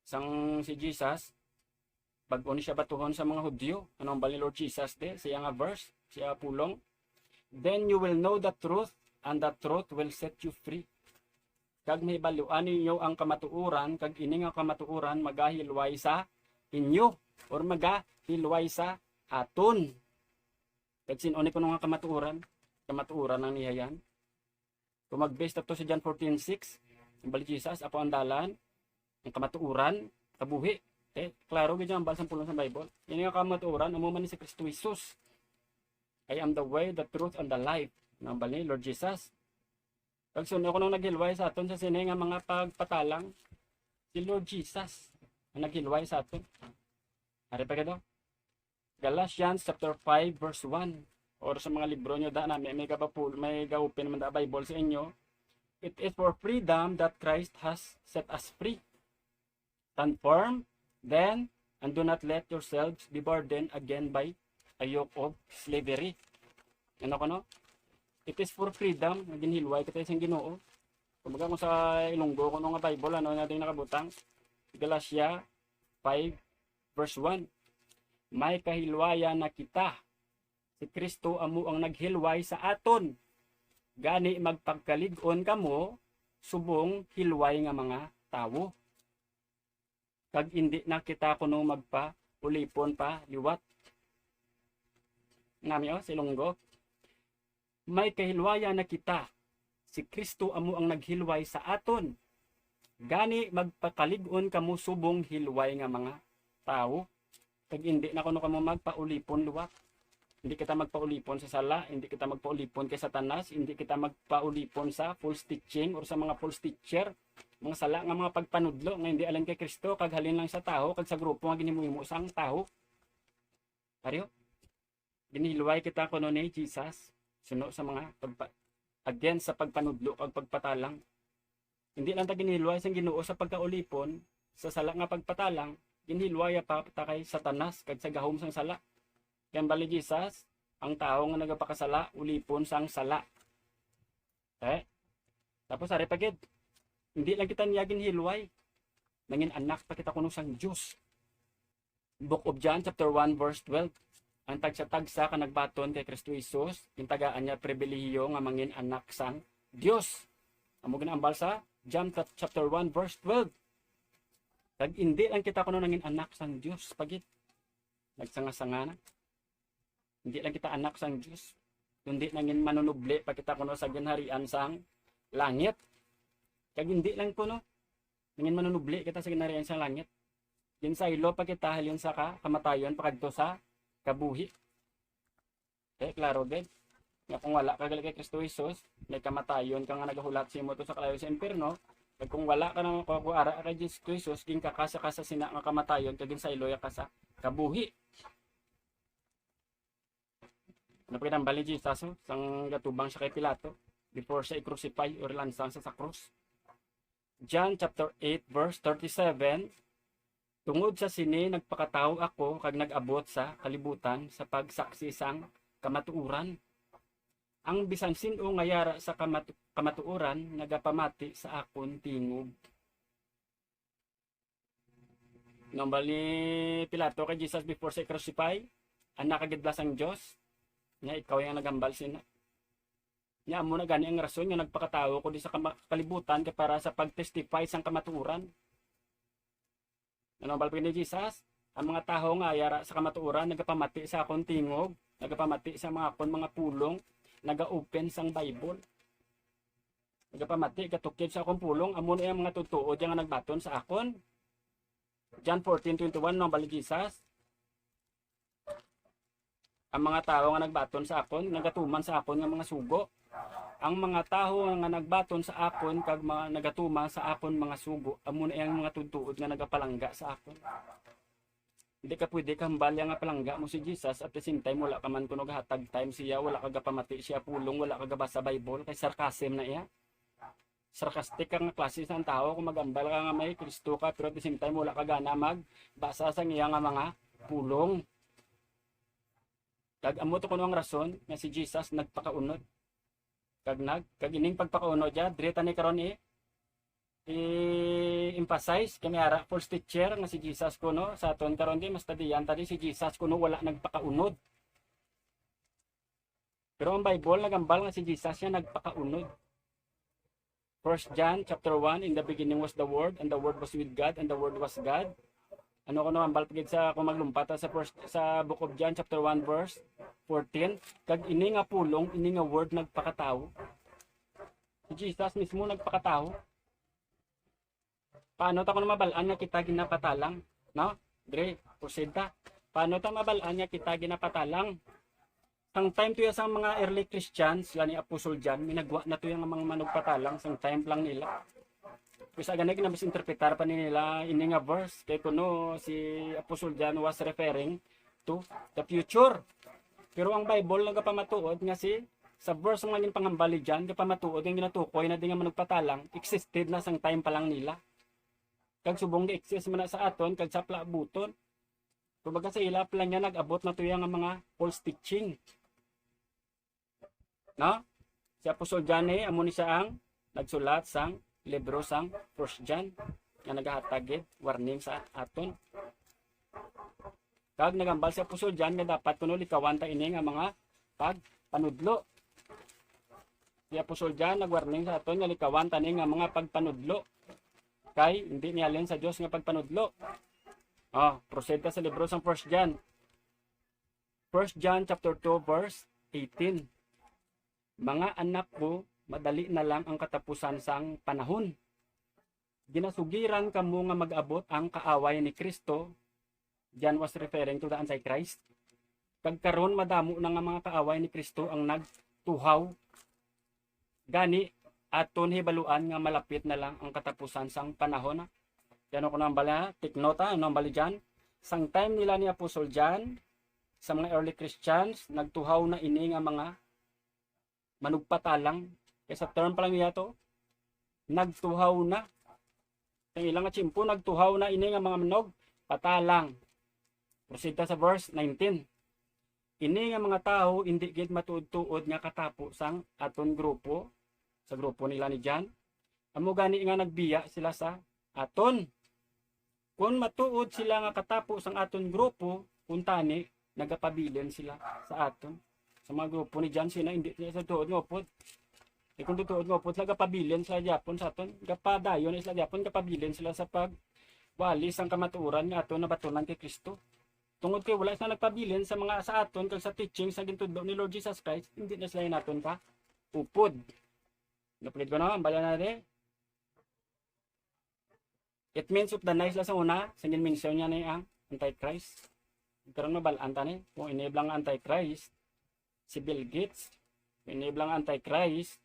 Sang si Jesus, bago ni siya batuhon sa mga Hudyo, anong bali Lord Jesus de, siya nga verse, siya pulong. Then you will know the truth, and the truth will set you free. Kag mahibaluan ninyo ang kamatuuran, kag ini nga kamatuuran magahilway sa inyo, or magahilway sa aton. Kag sinoni ko nga kamatuuran ng niyayan. Kung mag-base to sa John 14:6, ang bali Jesus, ako ang dalan, ang kamatuuran, kabuhi. Klaro gid ang balsang pulong sa Bible. Ini nga kamatuuran, amo man ni si Kristo Jesus. I am the way, the truth, and the life. Ang bali Lord Jesus. Pag sunod ko nung naghilway sa aton sa sine nga mga pagpatalang, si Lord Jesus ang naghilway sa aton. Ari pa kado. Galatians chapter 5 verse 1. Or sa mga libro nyo da na may ga-open naman da Bible sa inyo. It is for freedom that Christ has set us free. Stand firm, then, and do not let yourselves be burdened again by a yoke of slavery. Ano ko no? It is for freedom, ginhilway kita sa Ginoo. Kumbaga kung sa Ilonggo ko nga Bible, ano natin nakabutang? Galatia 5 verse 1. May kahilwaya na kita. Si Kristo amo ang naghilway sa aton. Gani magpagkalig-on kamo subong hilway nga mga tawo. Kag hindi na kita kuno magpa ulipon pa liwat. Nami si Ilonggo. May kahilwaya na kita. Si Kristo amo ang naghilway sa aton. Gani magpakalig-on kamo subong hilway nga mga tawo. Kag hindi na kuno kamo magpaulipon liwat. Hindi kita magpaulipon sa sala, hindi kita magpaulipon kay Satanas, hindi kita magpaulipon sa false teaching or sa mga false teacher, mga sala nga mga pagpanudlo nga hindi alang kay Kristo, kag halin lang sa tao, kag sa grupo nga ginhimo sang tao. Pareho. Ginhilway kita kuno ni Jesus suno sa mga against sa pagpanudlo kag pagpatalang. Hindi lang ta ginhilway sang Ginoo sa pagkaulipon sa sala nga pagpatalang, ginhilway pa ta kay Satanas kag sa gahom sang sala. Kaya bali Jesus, ang tao nga nagapakasala, ulipon sang sala. Tapos ari pagid, hindi lang kita niyagin hilway, nangin anak pa kita kuno sang Dios. Book of John chapter 1 verse 12. Ang tagsa ka nagbaton kay Kristo Jesus, yung tagaan niya pribilehiyo nga mangin anak sang Dios. Amo ginambal sa John chapter 1 verse 12. Tag hindi lang kita kuno nangin anak sang Dios pagid. Nagsanga-sanga na. Hindi lang kita anak sang Diyos. kundi nangin manunubli pakita kuno sa ginharian sang langit. Kag hindi lang kuno nangin manunubli kita sa ginharian sang langit. Ginsaylo pa kita halin sa kamatayon pakadto sa kabuhi. Klaro gid. Nga kung wala ka gali kay Kristo Jesus, may kamatayon ka nga nagahulat sa imo to sa kalayo sa impierno. Kag kung wala ka nang kuara kay Kristo Jesus, ging kakasa ka sa sina nga kamatayon kag ginsaylo ka sa kabuhi. Napakitambal ni Jesus sang gatubang siya kay Pilato before siya i-crucify or lansang sa krus. John chapter 8 verse 37, tungod sa sini nagpakatawo ako kag nag-abot sa kalibutan sa pagsaksi sang kamatuuran. Ang bisan sino nga yara sa kamatuuran nagapamati sa akon tingog. Nombal ni Pilato kay Jesus before sa crucify, anak kagidlas ang Dios, nga ikaw yung nagambal sina. Nya mo na gani ang rason nga nagpakatawo ko di sa kalibutan kay para sa pagtestify sang kamatuuran. Nombal ni Jesus, ang mga tao nga yara sa kamatuuran nagapamati sa akon tingog, nagapamati sa mga akon mga pulong, naga-open sang Bible. Nagapamati katukid sa akong pulong, amo na yung mga tutuod yung nagbaton sa akon. John 14:21 no balik Jesus. Ang mga tao nga nagbaton sa akon, nagatuman sa akon nga mga sugo. Ang mga tao nga nagbaton sa akon kag mga nagatuman sa akon mga sugo, amo na yung mga tutuod nga nagapalangga sa akon. Hindi ka pwede kambalya nga palangga mo si Jesus at the same time wala ka man kuno hatag time siya, wala ka gapamati siya pulong, wala ka gabasa Bible, kay sarcasm na iya. Sarcastic ka nga klase sa tao kung magambal ka nga may Kristo ka pero at the same time wala ka gana magbasa sa iya nga mga pulong. Kag amo to kuno ang rason nga si Jesus nagpakaunod. Kag ining pagpakaunod dia dire tani karon i-emphasize kami ara false teacher nga si Jesus kuno sa aton karon di mas tadiyan tadi si Jesus kuno wala nagpakaunod. Pero ang Bible nagambal nga si Jesus siya nagpakaunod. 1 John chapter 1, in the beginning was the Word, and the Word was with God, and the Word was God. Ano kuno ambal pagid sa kung maglumpata sa book of John chapter 1 verse 14, kag ini nga pulong, ini nga word nagpakatawo. Si Jesus mismo nagpakatawo. Paano ta kuno mabalaan nga kita ginapatalang, no? Dire, proceed ta. Paano ta mabalaan nga kita ginapatalang? Sang time to sang mga early Christians, yani Apostol John, minagwa na to yung mga manugpatalang sang time lang nila. Kasi ganay kinabas interpretar pa nila ini nga verse kay kuno si Apostol John was referring to the future. Pero ang Bible nagapamatuod nga si sa verse nga ngin pangambali diyan, kapamatuod nga ginatukoy na di nga manugpatalang existed na sang time pa lang nila. Kag subong gi-exist man na sa aton kag sapla buton. Kumbaga sa ila pa lang niya nag-abot na to yung mga false teaching. No? Si Apostol John amo ni siya ang nagsulat sang libro sang 1 John nga nagahatag warning sa aton. Kag nagambal si Apostol John nga dapat kuno likawan ta ini nga mga pagpanudlo. Si Apostol John nagwarning sa aton nga likawan ta ni nga mga pagpanudlo. Kay hindi niya alin sa Dios nga pagpanudlo. Proceed ka sa libro sang 1 John. 1 John chapter 2 verse 18. Mga anak ko, madali na lang ang katapusan sang panahon. Ginasugiran kamo nga mag-abot ang kaaway ni Kristo. John was referring to the Antichrist. Kag karon madamo na nga mga kaaway ni Kristo ang nagtuhaw. Gani aton hibaluan nga malapit na lang ang katapusan sang panahon. Yan ko nang bala, take note ang bali dyan. Sang time nila ni Apostol John, sa mga early Christians, nagtuhaw na ini nga mga manugpatalang. Kaya sa term pa lang niya to, nagtuhaw na. Ang ilang tsimpo, nagtuhaw na ini nga mga manugpatalang. Proceed sa verse 19. Ini nga mga tao, hindi gid matuod-tuod nga katapo sang aton grupo, sa grupo nila ni John. Amo gani nga nagbiya sila sa aton. Kung matuod sila nga katapo sang aton grupo, kuntani nagapabilin sila sa aton. Sa mga grupo ni John sina hindi sila sa tuod ngopod. Kung tuod ngopod nagapabilin sila Japon sa aton, gapadayon sila Japon, gapabilin sila sa pagwalis ang kamatuoran nga aton nabatunan kay Kristo. Tungod kay wala na nagpabilin sa mga sa aton kag sa teaching sa gintudlo ni Lord Jesus Christ, hindi na sila naton ka upod. Napulit ko na, bala na rin. It means of the nice la sa una, sa mention niya na ang Antichrist. Karon mabalaan ta ni, kung enable ang Antichrist, si Bill Gates, kung enable ang Antichrist,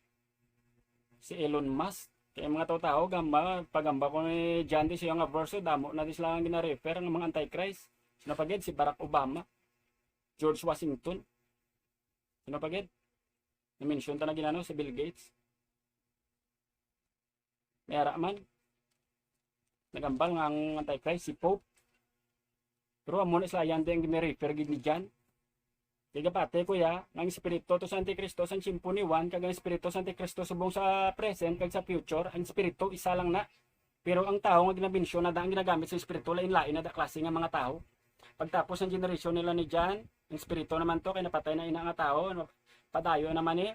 si Elon Musk. Kaya mga tao gamba, pagamba ko ni John D. siya nga verse, damo na di sila ang gina-refer ng mga Antichrist. Sinapagid si Barack Obama, George Washington. Sinapagid, na-mention ta na ginano si Bill Gates. Mayara man, nagambal nga ang Antichrist, si Pope. Pero amo na sila yan din ang gina-refer gid ni John. Kaya pate kuya, ang espiritu to sa Antikristo sa simpo ni Juan, kag ang espiritu sa Antikristo subong sa present kag sa future, ang espiritu isa lang na. Pero ang tao nga ginabensyon na ang ginagamit sa espiritu lain-lain na da klase nga mga tao. Pagtapos ng generation nila ni John, ang espiritu naman to kay napatay na ina nga tao, padayo naman ni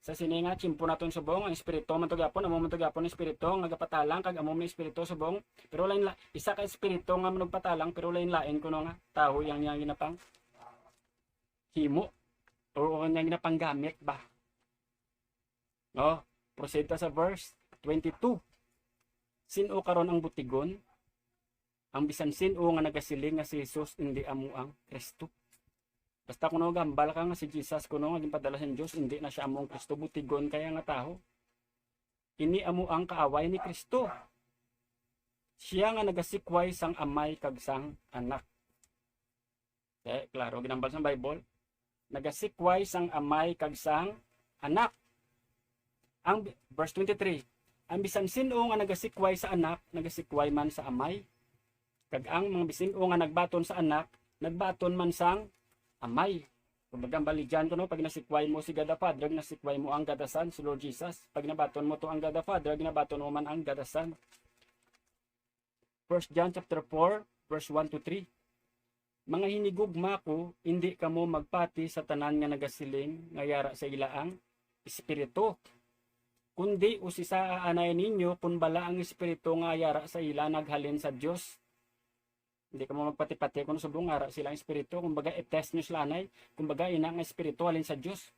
sa sini nga chimpo naton subong ang espiritu man to gyapon, amo man to gyapon ang espiritu nga gapatalang kag amo man espiritu subong. Pero lain isa ka espiritu nga manugpatalang pero lain-lain kuno nga tao yang ginapang himo o kanya ginapanggamit ba. No, proceed ta sa verse 22. Sino karon ang butigon? Ang bisan sino nga nagasiling nga si Jesus hindi amo ang Kristo. Basta kuno gambal ka nga si Jesus kuno nga ginpadala sa Dios, hindi na siya amo ang Kristo, butigon kaya nga tao. Ini amo ang kaaway ni Kristo. Siya nga nagasikway sang amay kag sang anak. Klaro ginambal sa Bible. Nagasikway sang amay kag sang anak. Ang verse 23, ang bisan sino nga nagasikway sa anak, nagasikway man sa amay. Kag ang mga bisin o nga nagbaton sa anak, nagbaton man sang amay. Kumbaga baligyan ko no, pag nasikway mo si God the Father, nasikway mo ang God the Son, si Lord Jesus. Pag nabaton mo to ang God the Father, ginabaton mo man ang God the Son. 1 John chapter 4, verse 1 to 3. Mga hinigugma ko, hindi kamo magpati sa tanan nga nagasiling, nga yara sa ilaang espiritu. Kundi usisa aanay ninyo, kung bala ang espiritu nga yara sa ila naghalin sa Dios. Hindi kamo magpati-pati kung subong ara silang espiritu, kumbaga i-test nyo sila anay, kumbaga ina nga espiritu halin sa Dios.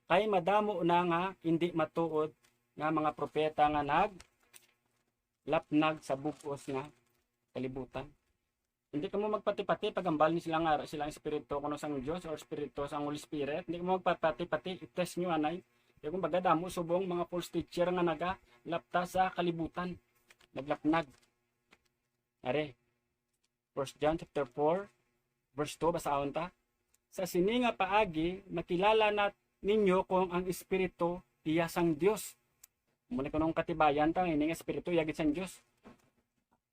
Kay madamo na nga hindi matuod nga mga propeta nga lapnag sa bukos nga kalibutan. Hindi ka mo magpati-pati pagambal ni silang ara silang espiritu kuno sang Dios or espiritu sang Holy Spirit. Hindi mo magpati-pati, i-test nyo anay. Kaya kumbaga damo subong mga false teacher nga nagalapta sa kalibutan, naglapnag. Are 1 John chapter 4 verse 2 basahon ta. Sa sini nga paagi makilala na ninyo kung ang espiritu iya sang Dios. Muna kunong katibayan ta ini nga espiritu iya gid sang Dios.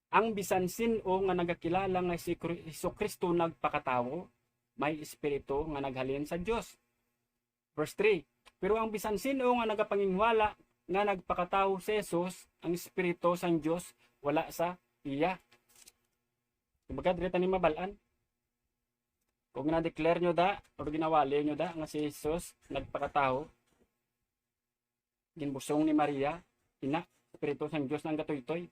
Ang bisan sino nga nagakilala nga si Kristo nagpakatawo, may espiritu nga naghalin sa Dios. Verse 3. Pero ang bisan sino nga nagapangingwala nga nagpakatawo si Jesus, ang espiritu sang Dios wala sa iya. Kumbaga dili tani mabalaan. Kung na-declare nyo da o ginawali nyo da nga si Jesus nagpakatawo, ginbusong ni Maria, ina, espiritu sang Dios nang gatoy-toy.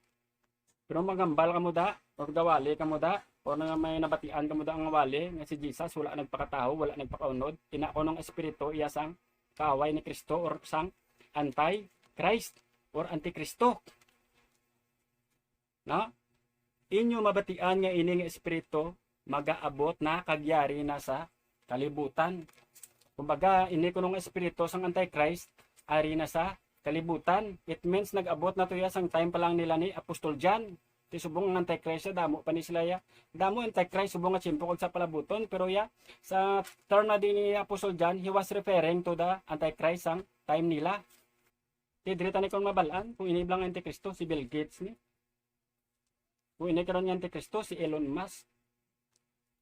Pero magambal ka mo da, o gawali ka mo da, o na may nabatian ka mo da ang wali, nga si Jesus wala nagpakataho, wala nagpakaunod, tinako ng espiritu, iya sang kaaway ni Kristo, or sang anti-Christ, or anti-Kristo. No? Inyo mabatian nga ining espiritu, magaabot na kagyari na sa kalibutan. Kumbaga, ini ko nung espiritu sang anti-Christ, ari na sa kalibutan. It means nag-abot na to ya sang time pa lang nila ni Apostol John. Ti subong ng Antichrist damo pa ni sila ya. Damo Antichrist subong nga chimpo kag sa palabuton, pero ya sa term na din ni Apostol John, he was referring to the Antichrist sang time nila. Ti dirita ni kon mabalaan kung ini lang Antikristo si Bill Gates ni. Kung ini karon nga Antikristo si Elon Musk.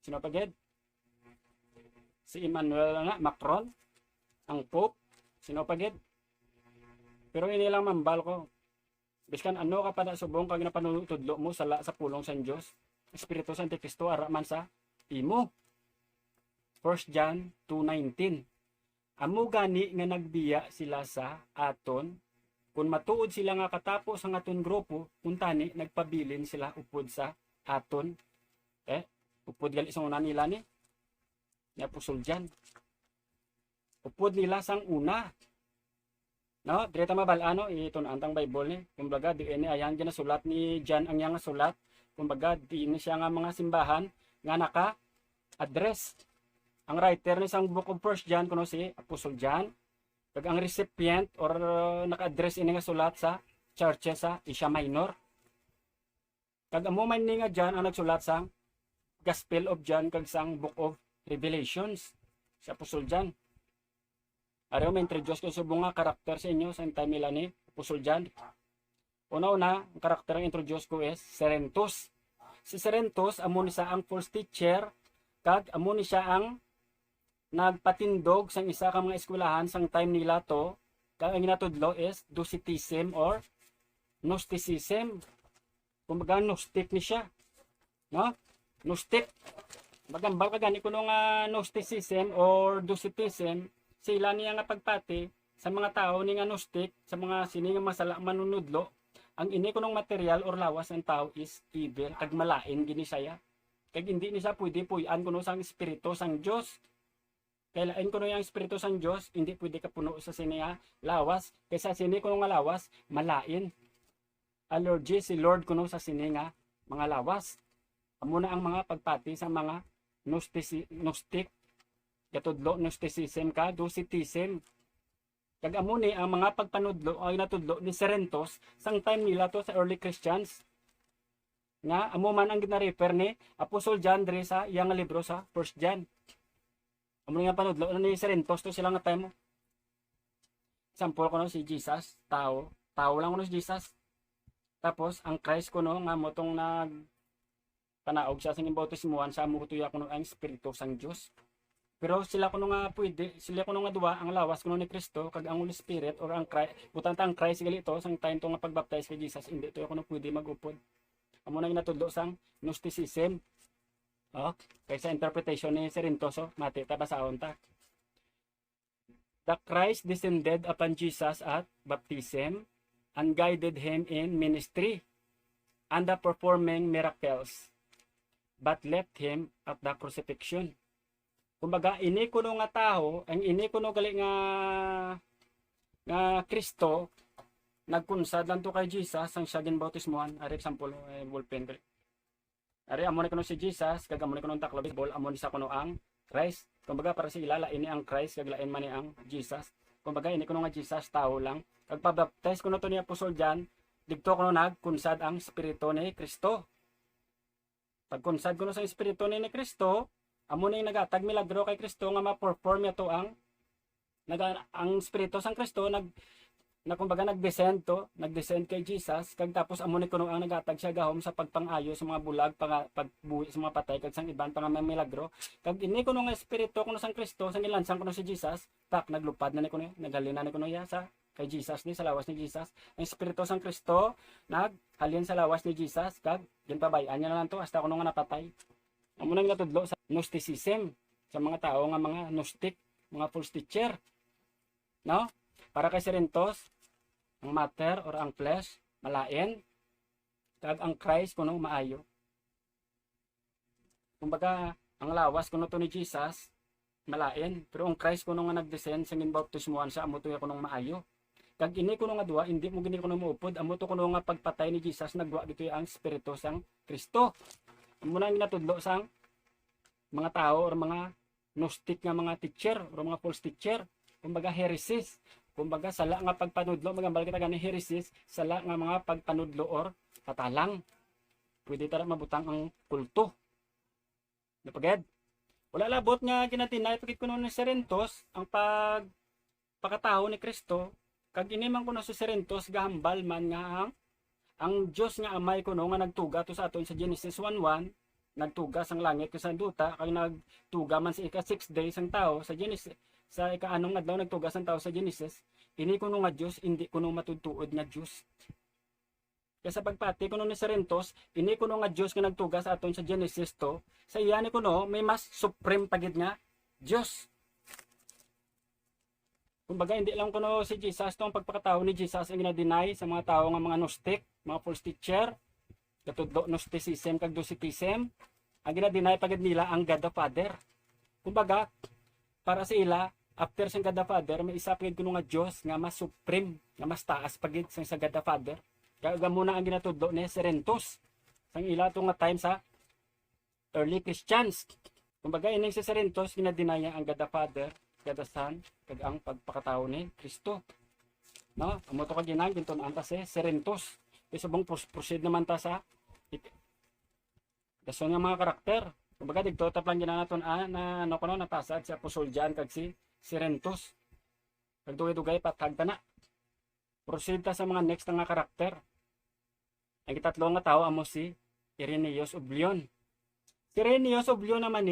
Sino paged? Si Emmanuel nga Macron, ang Pope. Sino paged? Pero ini lang mambal ko. Biskan ano ka pa na subong kag napanunutudlo mo sa pulong sa Dios. Espiritu sa Antikristo ara man sa imo. 1 John 2:19. Amo gani nga nagbiya sila sa aton kun matuod sila nga katapos ang aton grupo, kuntani nagpabilin sila upod sa aton Upod gali sang una nila ni Apostol John. Upod nila sang una. No, dire ta mabal-ano ito na antang Bible ni. Kumbaga di ini ayan ginasulat ni John ang yang sulat. Kumbaga di ini siya nga mga simbahan nga naka-address. Ang writer ni sang Book of 1 John kuno si Apostol John. Kag ang recipient or naka-address ini nga sulat sa churches sa Asia Minor. Kag amo man ni nga John ang nagsulat sang Gospel of John kag sang Book of Revelations si Apostol John. Araw may introduce ko sa mga karakter sa inyo sa time nila ni Apostol John. Una-una, ang karakter ang introduce ko is Cerinthus. Si Cerinthus, amo ni siya ang false teacher, kag amo ni siya ang nagpatindog sang isa ka mga eskwelahan sang time nila to, kag ang ginatudlo is Docetism or Gnosticism. Kumbaga Gnostic ni siya. No? Gnostic. Magambal ka gani kuno nga Gnosticism or Docetism, sila niya nga pagpati sa mga tao ni nga Gnostic, sa mga sini nga masala manunudlo, ang ini kunong material or lawas ng tao is evil, kag malain gini saya. Kag hindi ni siya pwede puyan kuno sang espiritu sang Dios. Kailain kuno yang espiritu sang Dios, hindi pwede ka puno sa sini nga lawas, kaysa sini kuno nga lawas malain. Allergy si Lord kuno sa sini nga mga lawas. Amo na ang mga pagpati sa mga Gnostic, katudlo Gnosticism ka, Docetism. Kag amo ni ang mga pagpanudlo ay natudlo ni Cerinthus sang time nila to sa early Christians. Nga amo man ang gina-refer ni Apostol John diri sa iyang libro sa 1 John. Amo nga panudlo ni Cerinthus to sila nga time mo. Example kuno si Jesus, tao lang kuno si Jesus. Tapos ang Christ kuno nga motong nag panaog siya sang bautismuhan sa amo tuya kuno ang espiritu sang Dios. Pero sila kuno nga pwede, sila kuno nga duwa ang lawas kuno ni Kristo kag ang Holy Spirit or ang Christ, butang tang Christ gali to sang time to nga pagbaptize kay Jesus, hindi to kuno pwede magupod. Amo na ginatudlo sang Gnosticism. Kaysa interpretation ni Cerinthus, mati ta basahon ta. The Christ descended upon Jesus at baptism and guided him in ministry and the performing miracles, but left him at the crucifixion. Kumbaga ini kuno nga tao, ang ini kuno gali nga Kristo nagkunsad lang to kay Jesus ang siya ginbautismuhan. Ari example ballpen gali. Ari amo ni kuno si Jesus kag amo ni kuno taklo baseball, amo ni sa kuno ang Christ. Kumbaga para sa ilala ini ang Christ kag lain man ni ang Jesus. Kumbaga ini kuno nga Jesus tao lang. Kag pabaptize kuno to ni Apostol John, didto kuno nagkunsad ang espiritu ni Kristo. Pagkunsad kuno sa espiritu ni Kristo, amo na yung nagatag milagro kay Kristo nga ma-perform ito ang espiritu sang Kristo kumbaga nag-descend kay Jesus kag tapos amo ni kuno ang nagatag siya gahom sa pagpangayo sa mga bulag pagbuhi sa mga patay kag sang iban pang milagro kag ini kuno nga espiritu kuno sang Kristo sang ilansang kuno si Jesus naglupad na ni kuno naghalin na ni kuno ya sa kay Jesus ni sa lawas ni Jesus ang espiritu sang Kristo naghalin sa lawas ni Jesus kag ginpabayan niya na lang to hasta kuno nga napatay. Amo nang natudlo sa Gnosticism sa mga tao nga mga Gnostic, mga false teacher. No? Para kay Cerinthus, ang matter or ang flesh malain, kag ang Christ kuno maayo. Kumbaga, ang lawas kuno to ni Jesus malain, pero ang Christ kuno nga nagdescend sa ginbautismuhan sa amo to kuno maayo. Kag ini kuno nga duwa, hindi mo gini kuno maupod, amo to kuno nga pagpatay ni Jesus nagwa dito ang espiritu sang Kristo. Amo na ginatudlo sang mga tao or mga Gnostic nga mga teacher or mga false teacher, kumbaga heresies, kumbaga sala nga pagpanudlo, magambal kita gani heresies, sala nga mga pagpanudlo or patalang. Pwede tara mabutang ang kulto. Napagad. Wala labot nga kinatinay pagit kuno ni Cerinthus ang pagkatao ni Kristo, kag ini man kuno si Cerinthus gahambal man nga ang Dios nga amay kuno nga nagtuga to sa aton sa Genesis 1:1, nagtuga sang langit ken sang duta kag nagtuga man sa ika-6 days sang tao sa Genesis sa ika-anong adlaw nagtuga sang tao sa Genesis. Ini kuno nga Dios, hindi kuno matudtuod nga Dios. Kaya sa pagpati kuno ni Cerinthus, ini kuno nga Dios nga nagtuga sa aton sa Genesis to, sa iya ni kuno may mas supreme pagid nga Dios. Kumbaga hindi lang kuno si Jesus to ang pagpakatao ni Jesus ang gina-deny sa mga tao nga mga Gnostic, mga false teacher, katudlo Gnosticism kag Docetism. ang ginadinay pagid nila ang God the Father. Kumbaga, para sa ila, after sa God the Father, may isa pagid kuno nga Dios nga mas supreme, nga mas taas pagid sa God the Father. Kaya muna ang ginatudlo ni Serentos sang ila to nga time sa early Christians. Kumbaga ining si Serentos ginadinaya ang God the Father, God the Son, kag ang pagpakatao ni Kristo. No, amo to kag ginang kinton anta si Serentos. Isubong proceed naman ta sa dason nga mga karakter. Kumbaga didto ta lang ginanaton na ano kuno natasad si Apostol John kag si Serentos. Kag dugay-dugay patag na. Proceed ta sa mga next nga karakter. Ang itatlo nga tao amo si Irenaeus of Lyon. Si Irenaeus of Lyon naman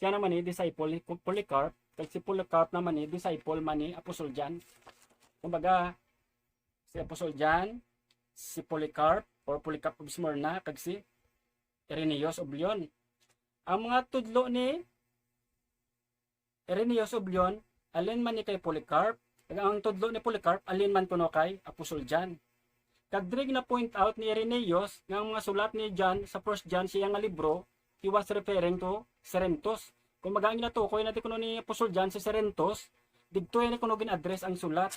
siya naman disciple ni Polycarp, kag si Polycarp naman disciple man ni Apostol John. Kumbaga si Apostol John, si Polycarp or Polycarp of Smyrna kag si Irenaeus of Lyon. Ang mga tudlo ni Irenaeus of Lyon, alin man ni kay Polycarp, kag ang tudlo ni Polycarp alin man kuno kay Apostol John. Kag diri na point out ni Irenaeus nga ang mga sulat ni John sa 1 John siya nga libro, he was referring to Serentos. Kung magaang ginatukoy natin kuno ni Apostol John si Serentos, didto ni kuno gin-address ang sulat.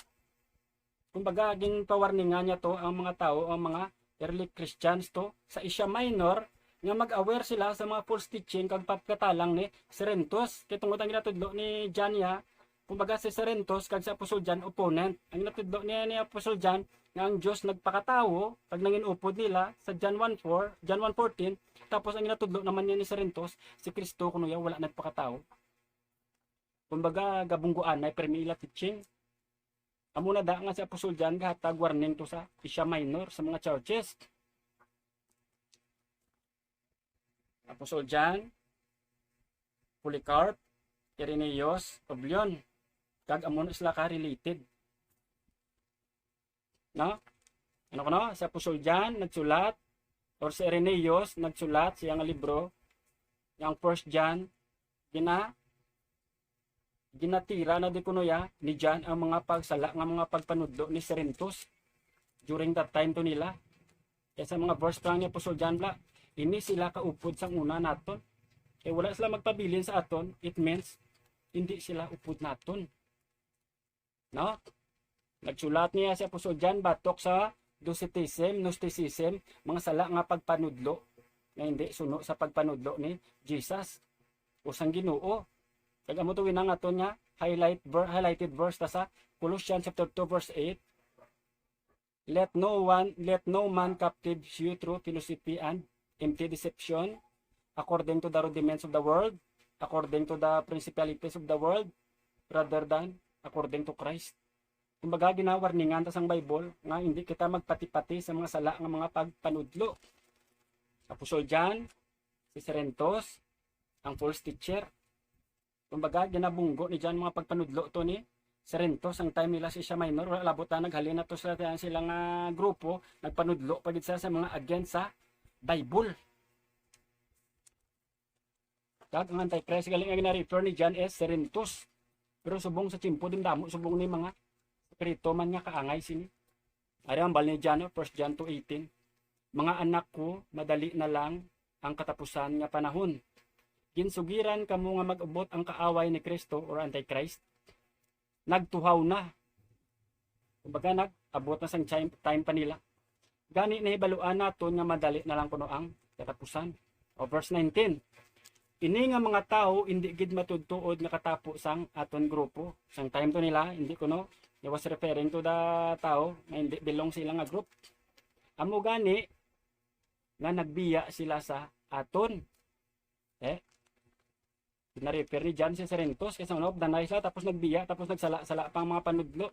Kumbaga gin pawarningan niya to ang mga tao, ang mga early Christians to sa Asia Minor nga mag-aware sila sa mga false teaching kag pagkatalang ni Serentos. Kay tungod ang ginatudlo ni John ya, kumbaga si Serentos kag si Apostol John opponent. Ang ginatudlo ni Apostol John nga ang Dios nagpakatao pag nanginupod nila sa John 1:4, John 1:14, tapos ang ginatudlo naman niya ni Serentos si Kristo kuno ya wala nagpakatao. Kumbaga gabungguan na permila teaching. Amo na da nga si Apostol John gahatag warning to sa Asia Minor sa mga churches. Apostol John, Polycarp, Irenaeus of Lyon, kag amo na sila ka related. No? Ano ko no? Si Apostol John nagsulat or si Irenaeus nagsulat siya nga libro yang 1 John ginatira na di kuno ya ni John ang mga pagsala nga mga pagpanudlo ni Serentos during that time to nila. Kaya sa mga verse pa ni Apostol John bla, ini sila kaupod sang una naton. Kaya wala sila magpabilin sa aton, it means hindi sila upod naton. No? Nagsulat niya si Apostol John batok sa Gnosticism, mga sala nga pagpanudlo nga hindi suno sa pagpanudlo ni Jesus o sang Ginoo. Kag amo to winang aton nga highlighted verse ta sa Colossians chapter 2 verse 8. Let no man captive you through philosophy and empty deception, according to the rudiments of the world, according to the principalities of the world, rather than according to Christ. Kumbaga ginawarningan ta sang Bible nga hindi kita magpati-pati sa mga sala nga mga pagpanudlo. Apostol John, si Serentos, ang false teacher. Kumbaga ginabunggo ni John mga pagpanudlo to ni Serentos ang time nila si Asia Minor, wala labot na naghalin na to sila nga grupo, nagpanudlo pagid sa mga against sa Bible. Kag ang Antichrist galing nga gina-refer ni John S. Serentos. Pero subong sa timpo din damo subong ni mga Espiritu man nga kaangay sini. Ari ang bal ni John 1 John 2:18. Mga anak ko, madali na lang ang katapusan nga panahon. Ginsugiran kamo nga mag-abot ang kaaway ni Kristo or Antichrist. Nagtuhaw na. Kumbaga nag-abot na sang time pa nila. Gani na hibaluan naton nga madali na lang kuno ang katapusan. O verse 19. Ini nga mga tao hindi gid matudtuod nga katapo sang aton grupo. Sang time to nila hindi kuno he was referring to the tao na hindi belong sila nga group. Amo gani nga nagbiya sila sa aton. Na-refer ni John si Serentos kasi ano, danay sila tapos nagbiya tapos nagsala-sala pang mga panudlo.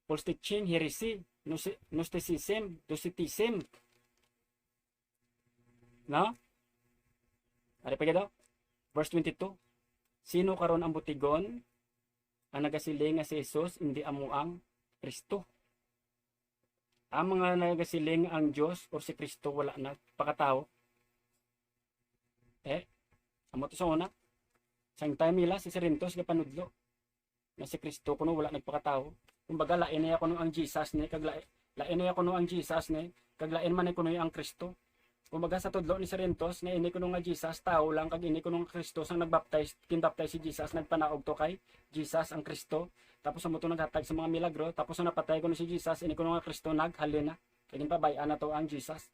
False teaching, heresy, Gnosticism, Docetism. No? Ari pa daw. Verse 22. Sino karon ang butigon? Ang nagasiling nga si Jesus hindi amo ang Kristo. Ang mga nagasiling ang Dios o si Kristo wala na pakatao. Amo to sa una. Sang time nila si Serentos nga panudlo na si Kristo kuno wala nagpakatao. Kumbaga lain na kuno ang Jesus ni kag lain na kuno ang Jesus ni kag lain man kuno ang Kristo. Kumbaga sa tudlo ni Serentos nga ini kuno nga Jesus tao lang kag ini kuno nga Kristo sang nagbaptize, kinbaptize si Jesus, nagpanaog to kay Jesus ang Kristo. Tapos amo to naghatag sa mga milagro, tapos ang napatay kuno si Jesus, ini kuno nga Kristo naghalin na. Kay ginpabay-an na to ang Jesus.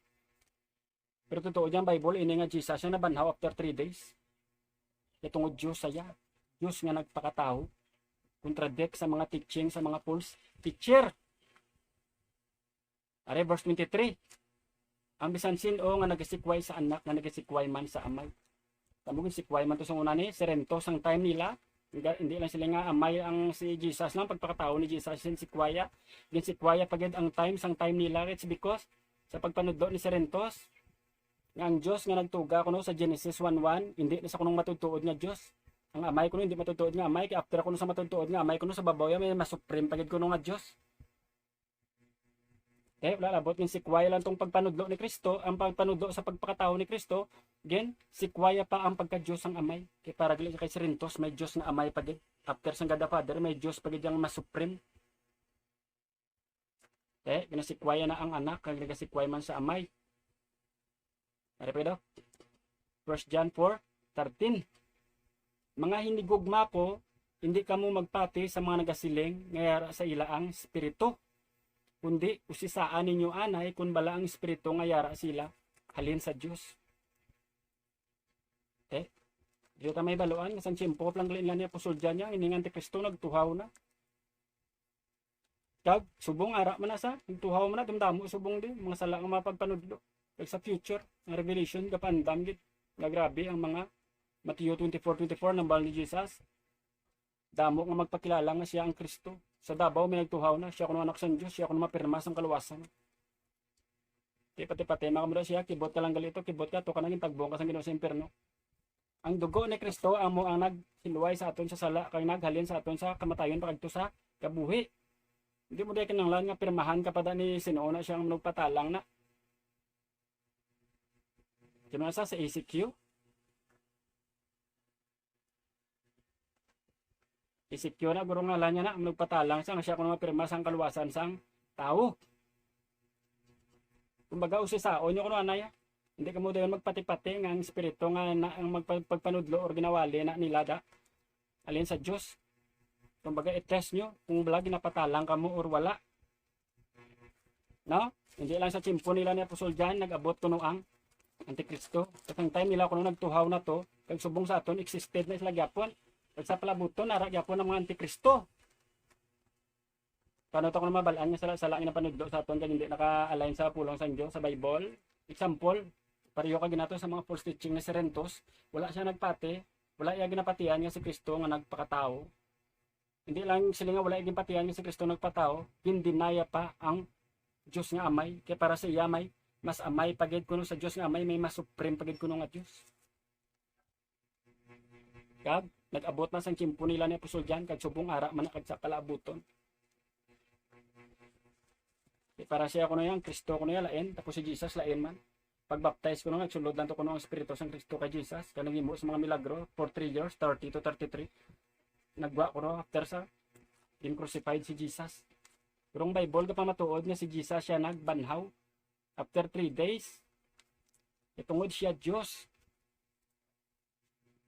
Pero totoo diyan Bible ini nga Jesus siya nabanhaw after 3 days. Itong Diyos saya, Diyos nga nagpakatao, contradict sa mga teaching sa mga false teacher. Are verse 23. Ang bisan sino nga nagasikway sa anak nga nagasikway man sa amay. Tamugin sikway man to sa una ni Serento sang time nila. Hindi lang sila nga amay ang si Jesus lang pagpakatao ni Jesus sin sikwaya. Din sikwaya pagid ang time sang time nila. It's because sa pagpanudlo ni Serentos nga ang Dios nga nagtuga kuno sa Genesis 1:1 hindi na sa kunong matutuod nga Dios. Ang amay kuno hindi matutuod nga amay kay after kuno sa matutuod nga amay kuno sa babaw may masupreme pagid kuno nga Dios. Okay, wala labot ng sikwaya lang tong pagpanudlo ni Kristo, ang pagpanudlo sa pagpakatao ni Kristo, again, sikwaya pa ang pagka-Diyos ang amay. Kaya para gali kay Serentos, may Diyos na amay pagid. After sang God the Father, may Diyos pagid yang mas supreme. Okay, ginasikwaya na ang anak, kag nagasikwaya man sa amay. Pare pa daw. 1 John 4:13. Mga hinigugma ko, hindi kamo magpati sa mga nagasiling ngayara sa ilaang espiritu. Kundi usisaan ninyo anay kung bala ang espiritu nga yara sila halin sa Dios. Dito may baluan nga sang tiyempo lang lang ni apostol John yang ining Antikristo nagtuhaw na. Kag subong ara man na sa nagtuhaw man na dumdamo subong di mga sala nga mapagpanudlo. Kag sa future nga revelation kapandam gid nga grabe ang mga Mateo 24:24 nambal ni Jesus. Damo nga magpakilala nga siya ang Kristo. Sa Davao may nagtuhaw na, siya kuno anak sa Diyos, siya kuno mapirma sang kaluwasan. Di pati-pati, makamura siya, kibot ka lang galito, kibot ka, to ka naging tagbong ka sa Ginoo sa impierno. Ang dugo ni Kristo, amo ang nagsiluway sa aton sa sala, kay naghalin sa aton sa kamatayon, pagagto sa kabuhi. Hindi mo dahil kinanglan nga pirmahan ka pa ni Sinona siyang nagpatalang na. Kinasa sa ACQ. Isikyo na guro nga lang niya na magpatalang sang siya kuno mapirma sang kaluwasan sang tao. Kumbaga usisaon nyo kuno anay. Hindi ka mo dayon magpati-pati nga ang espiritu nga ang magpagpanudlo or ginawali na nila da alin sa Dios. Kumbaga i-test nyo kung bala ginapatalang ka mo or wala. No? Hindi lang sa tiyempo nila ni Apostol John nag-abot kuno ang Antikristo. Katong time nila kuno nagtuhaw na to, kag subong sa aton existed na sila gyapon. Pag sa palabuton, naragya po ng mga Antikristo. Paano ito kung mabalaan nga sa langin na panudlo sa aton kaya hindi naka-align sa pulong sa Diyos, sa Bible. Example, pariyo ka ginato sa mga false teaching na Serentos, wala siya nagpati, wala iya ginapatian nga si Kristo nga nagpakatao. Hindi lang sila nga wala iya ginapatian nga si Kristo nagpatao, gindinaya pa ang Diyos nga amay. Kaya para sa iya may mas amay pagid kuno sa Diyos nga amay, may mas supreme pagid kuno nga Diyos. Kag nag-abot na sang tiyempo nila ni Apostol John kag subong ara man kag sa kalabuton. Para siya kuno yang Kristo kuno ya lain tapos si Jesus lain man. Pag-baptize kuno nagsulod lang to kuno ang Espiritu sang Kristo kay Jesus kanang himo sa mga milagro for 3 years 30 to 33. Nagwa kuno after sa crucified si Jesus. Pero ang Bible ka pa matuod nga si Jesus siya nagbanhaw after 3 days. Itungod siya Dios.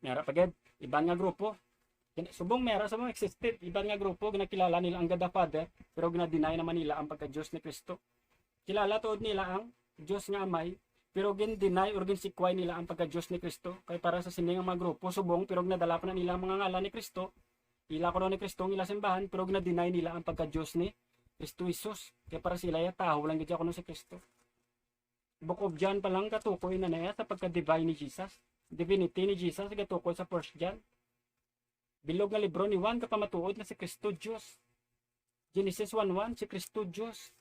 Meron pagad iban nga grupo. Subong meron sa mga existed. Iban nga grupo, ginakilala nila ang God the Father, pero ginadeny naman nila ang pagka-Diyos ni Kristo. Kilala tuod nila ang Diyos nga amay, pero gin-deny or gin-sikway nila ang pagka-Diyos ni Kristo. Kaya para sa sining mga grupo, subong, pero ginadala pa na nila ang mga ngalan ni Kristo. Ila ko ni Kristo ang ila simbahan, pero ginadeny nila ang pagka-Diyos ni Kristo Jesus. Kaya para sila ya taho lang gid kuno si Kristo. Book of John pa lang katukoy na naya sa pagka-divine ni Jesus. Divinity ni Jesus gatukod sa 1 John. Bilog nga libro ni Juan kapamatuod na si Kristo Dios. Genesis 1:1 si Kristo Dios.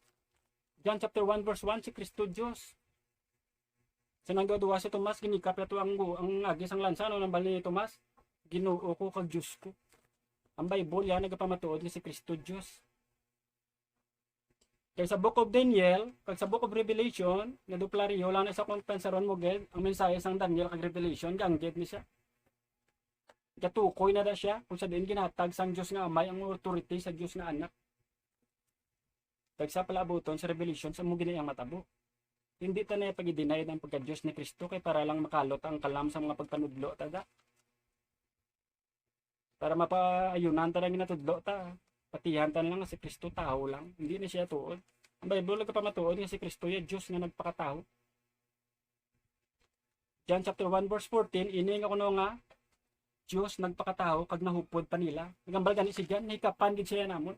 John chapter 1 verse 1 si Kristo Dios. Sa nanggaduwa si Tomas ginikap ato ang agis ang lansa no nambal ni Tomas. Ginoo ko kag Dios ko. Ang Bible yan nagapamatuod ni si Kristo Dios. Kaya sa Book of Daniel, kag sa Book of Revelation, nga duplaryo lang na sa kung pensaron mo ged, ang mensahe sang Daniel kag Revelation, ganggit ni siya. Gatukoy na da siya, kung sa din ginatag sang Diyos nga amay, ang authority sa Diyos nga anak. Kag sa palabuton, sa Revelation, sa mo ginayang matabo. Hindi ta na pag-deny ng pagka-Diyos ni Kristo kay para lang makalot ang kalam sa mga pagpanudlo tada. Para mapaayunan ta lang ginatudlo ta. Patihan ta lang nga si Kristo tao lang. Hindi na siya tuod. Ang Bible nagpamatuod nga si Kristo ya Diyos nga nagpakatao. John chapter 1 verse 14, ini nga kuno nga Diyos nagpakatao kag nahupod pa nila. Nagambal gani si John, hikapan gid siya namon.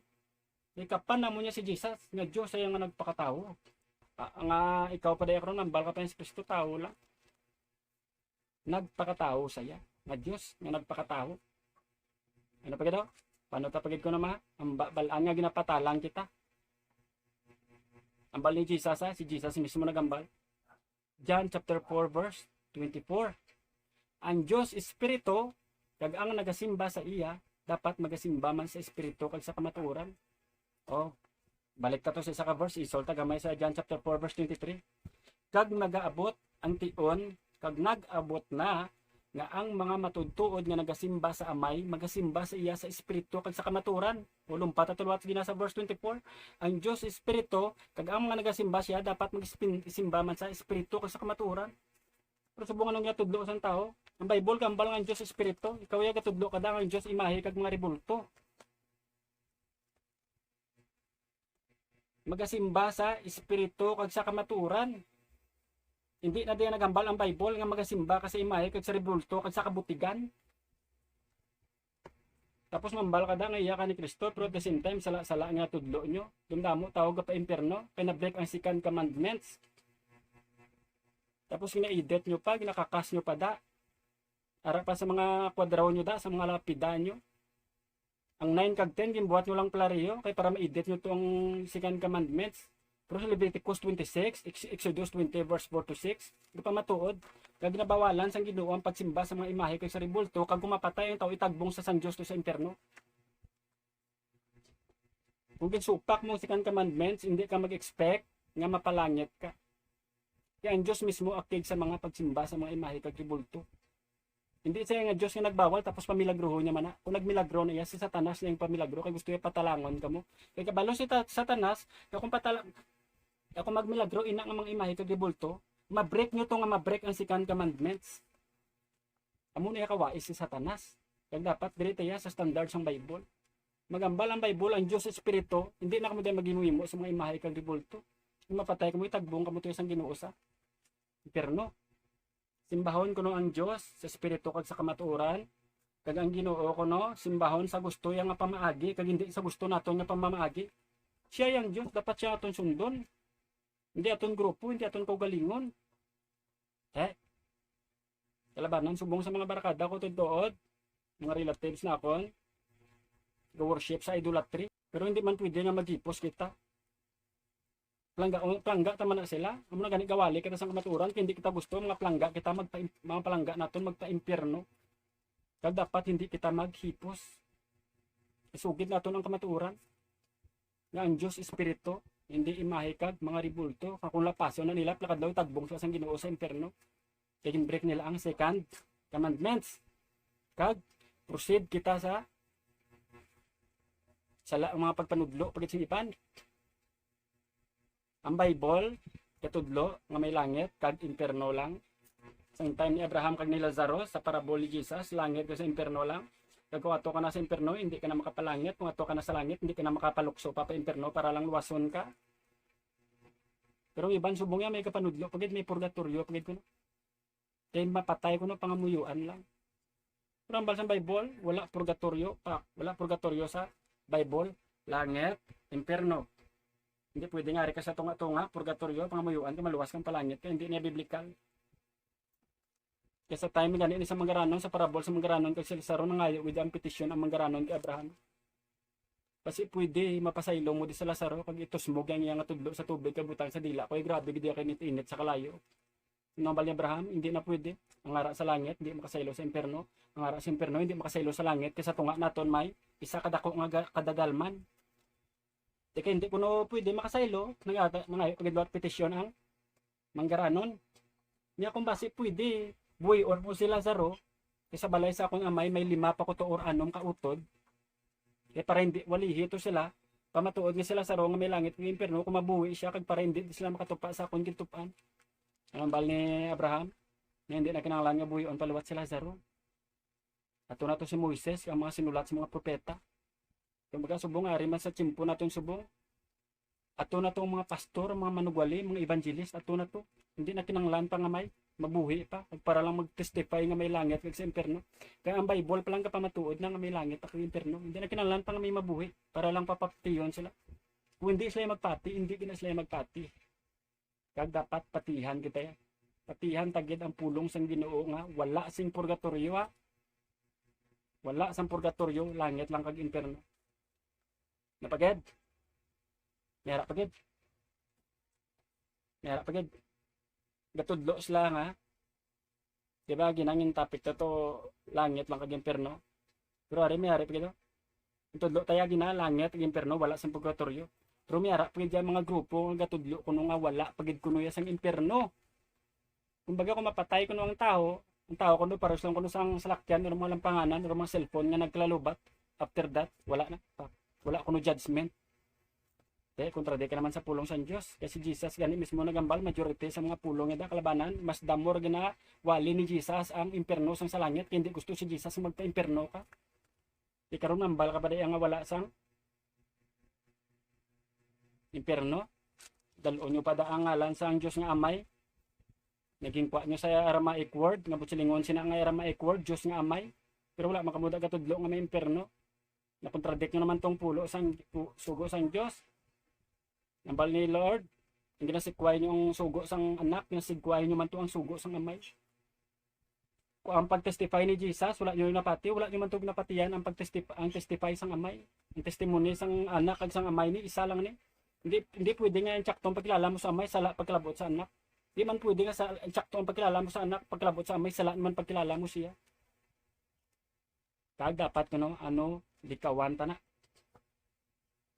Hikapan namon niya si Jesus nga Diyos ay nga nagpakatao. Nga ikaw pa dayon nambal ka pa si Kristo tao lang. Nagpakatao saya. Nga Diyos nga nagpakatao. Ano pa daw? Paano ta pagid ko na ang balaan nga ginapatalang kita. Ambal ni Jesus si Jesus mismo nagambal. John chapter 4 verse 24. Ang Diyos Espiritu, kag ang nagasimba sa iya, dapat magasimba man sa Espiritu kag sa kamatuoran. Oh, balik ta to sa isa ka verse, isolta gamay sa John chapter 4 verse 23. Kag nagaabot ang tion, kag nag-abot na nga ang mga matudtuod nga nagasimba sa Amay, magasimba sa iya sa Espiritu kag sa kamatuoran. Ulumpat atulwat gina sa verse 24. Ang Diyos Espiritu, kag ang mga nagasimba siya dapat magisimba man sa Espiritu kag sa kamatuoran. Pero subong anong gatudlo sang tao? Ang Bible kambal nga ang Diyos Espiritu, ikaw ya gatudlo kada nga ang Diyos imahe kag mga ribulto. Magasimba sa Espiritu kag sa kamatuoran. Hindi na diyan nagambal ang Bible nga magasimba kasi imahe kag sa ribulto kag sa kabutigan. Tapos mambal kada nga iya ka ni Kristo pero at the same time sala-sala nga tudlo nyo. Dumdamo tawag ka pa impierno, kay na-break ang second commandments. Tapos gina-edit nyo pa, ginakakas nyo pa da. Ara pa sa mga kwadraw nyo da, sa mga lapida nyo. Ang 9 kag 10 gimbuhat nyo lang plariyo kay para ma-edit nyo tong second commandments. Pero sa Leviticus 26, Exodus 20 verse 4 to 6, di pa matuod. Kag ginabawalan sang Ginoo ang pagsimba sa mga imahe kay sa ribulto kag gumapatay ang tao itagbong sa San Dios to sa impierno. Kung ginsupak mo ang second commandments, hindi ka mag-expect nga mapalangit ka. Kaya ang Diyos mismo aktig sa mga pagsimba sa mga imahe kag ribulto. Hindi siya nga Diyos nga nagbawal tapos pamilagroho niya man. Kung nagmilagro na iya si Satanas na yung pamilagro kay gusto niya patalangon kamo. Kay kabalo si Satanas, kung ako magmilagro ina nga mga imahe kag ribulto, ma-break nyo to nga ma-break ang second commandments. Amo na kawais si Satanas. Kag dapat dili tayo sa standards ng Bible. Magambal ang Bible ang Diyos Espiritu, hindi na kamo dayon maghimuhimo sa mga imahe kag ribulto. Kung mapatay kamo itagbong kamo to sang Ginoo sa impierno. Simbahon kuno ang Dios sa espiritu kag sa kamatuoran, kag ang Ginoo kuno simbahon sa gusto yang nga pamaagi kag hindi sa gusto naton nga pamamaagi. Siya yang Dios, dapat siya aton sundon. Hindi aton grupo, hindi aton kaugalingon. Kalabanan subong sa mga barkada ko tuod, mga relatives na akon, go-worship sa idolatry, pero hindi man pwede nga maghipos kita. Plangga taman na sila. Amo na gani gawali kita sa kamatuoran, hindi kita gusto mga plangga kita mga palangga naton magpa-impierno. Kag dapat hindi kita maghipos. Isugid naton ang kamatuoran. Nga ang Dios Espiritu, hindi imahe kag mga ribulto. Kung lapason na nila plakad daw tagbong sa Ginoo sa impierno. Kay break nila ang second commandments. Kag proceed kita sa mga pagpanudlo pagit sinipan. Ang Bible katudlo nga may langit kag impierno lang. Sa time ni Abraham kag ni Lazarus sa parabol ni Jesus, langit kag sa impierno lang. Kag kung ato ka na sa impierno, hindi ka na makapalangit. Kung ato ka na sa langit, hindi ka na makapalukso pa impierno para lang luwason ka. Pero iban subong ya may kapanudlo pagid may purgatorio pagid kuno. Kay mapatay kuno pangamuyuan lang. Pero ang sa Bible, wala purgatorio pa. Wala purgatorio sa Bible, langit, impierno. Hindi pwede nga ka sa tunga-tunga, purgatorio, pangamuyuan, ka maluwas kang palangit ka, hindi niya biblikal. Kaya sa time gani ni sa manggaranon, sa parabol sa manggaranon, kag sila saron nangayo with ang petition ang manggaranon kay Abraham. Kasi pwede mapasaylo mo di sa Lazaro, kag itusmog ang iyang tudlo sa tubig, kabutang sa dila, kaya grabe gidi kay init sa kalayo. Sinambal ni Abraham, hindi na pwede. Ang ara sa langit, hindi makasaylo sa impierno. Ang ara sa impierno, hindi makasaylo sa langit, kasi sa tunga naton may isa kadako nga kadagalman. Kaya hindi ko no pwede makasaylo, nangayot petisyon ang manggaranon. Niya kung basi pwede, buhay or mo si Lazaro, kaya sa balay sa akong amay, may 5 pa ko to or anom kautod, kaya para hindi walihi ito sila, Pamatuod nga sila sa ro nga may langit ug impierno kung mabuhi siya kag para hindi sila makatupa sa akong gitupaan. Ang bal ni Abraham nga hindi na kinahanglan nga buhion paluwat si Lazaro. Ato na to si Moises ang mga sinulat sa mga propeta. Kumbaga subong ari man sa tiyempo naton subong. Ato na to mga pastor, mga manugwali, mga evangelist, ato na to. Hindi na kinahanglan pa nga may mabuhi pa para lang mag-testify nga may langit kag sa impierno. Kaya ang Bible pa lang kapamatuod na nga may langit kag impierno. Hindi na kinahanglan pa nga may mabuhi para lang papaptiyon sila. Kung hindi sila magpati, hindi gina sila magpati. Kag dapat patihan kita ya. Patihan tagid ang pulong sang Ginoo nga wala sing purgatorio ha. Wala sang purgatorio, langit lang kag impierno. Napaged? Meron pagid. Meron pagid. Gatudlo sila nga. Diba, ginangin topic to langit lang kag impierno. Pero ari may ari pagid. Tudlo tayo gina langit kag impierno wala sang purgatorio. Pero may ara pagid mga grupo nga gatudlo kuno nga wala pagid kuno ya sang impierno. Kumbaga kung mapatay kuno ang tao kuno paros lang kuno sang salakyan o mga lampanganan o mga cellphone nga nagkalalubat. After that, wala na. Wala kuno judgment. Kontradikt naman sa pulong sa Dios kasi Jesus gani mismo nagambal majority sa mga pulong nga kalabanan mas damor gina wali ni Jesus ang impierno sang sa langit hindi gusto si Jesus magpa-impierno ka ikaron nambal ka ba nga wala sang impierno dalon nyo pa da ang ngalan sang Dios nga amay naging kwa nyo sa Aramaic word nga butsilingon sina nga Aramaic word Dios nga amay pero wala makamuda katudlo nga may impierno na kontradikt nyo naman tong pulo sang sugo sang Dios. Nambal ni Lord, hindi na sikway niyo ang sugo sang anak, nasikway niyo man to ang sugo sang amay. Kung ang pagtestify ni Jesus, wala niyo napati, wala niyo man to napatiyan ang testify sang amay. Ang testimony sang anak kag sang amay ni isa lang ni. Hindi pwede nga ang tsaktong pagkilala mo sa amay, sala pagkalabot sa anak. Hindi man pwede nga sa tsaktong pagkilala mo sa anak, pagkalabot sa amay, sala man pagkilala mo siya. Kag dapat likawan ta na.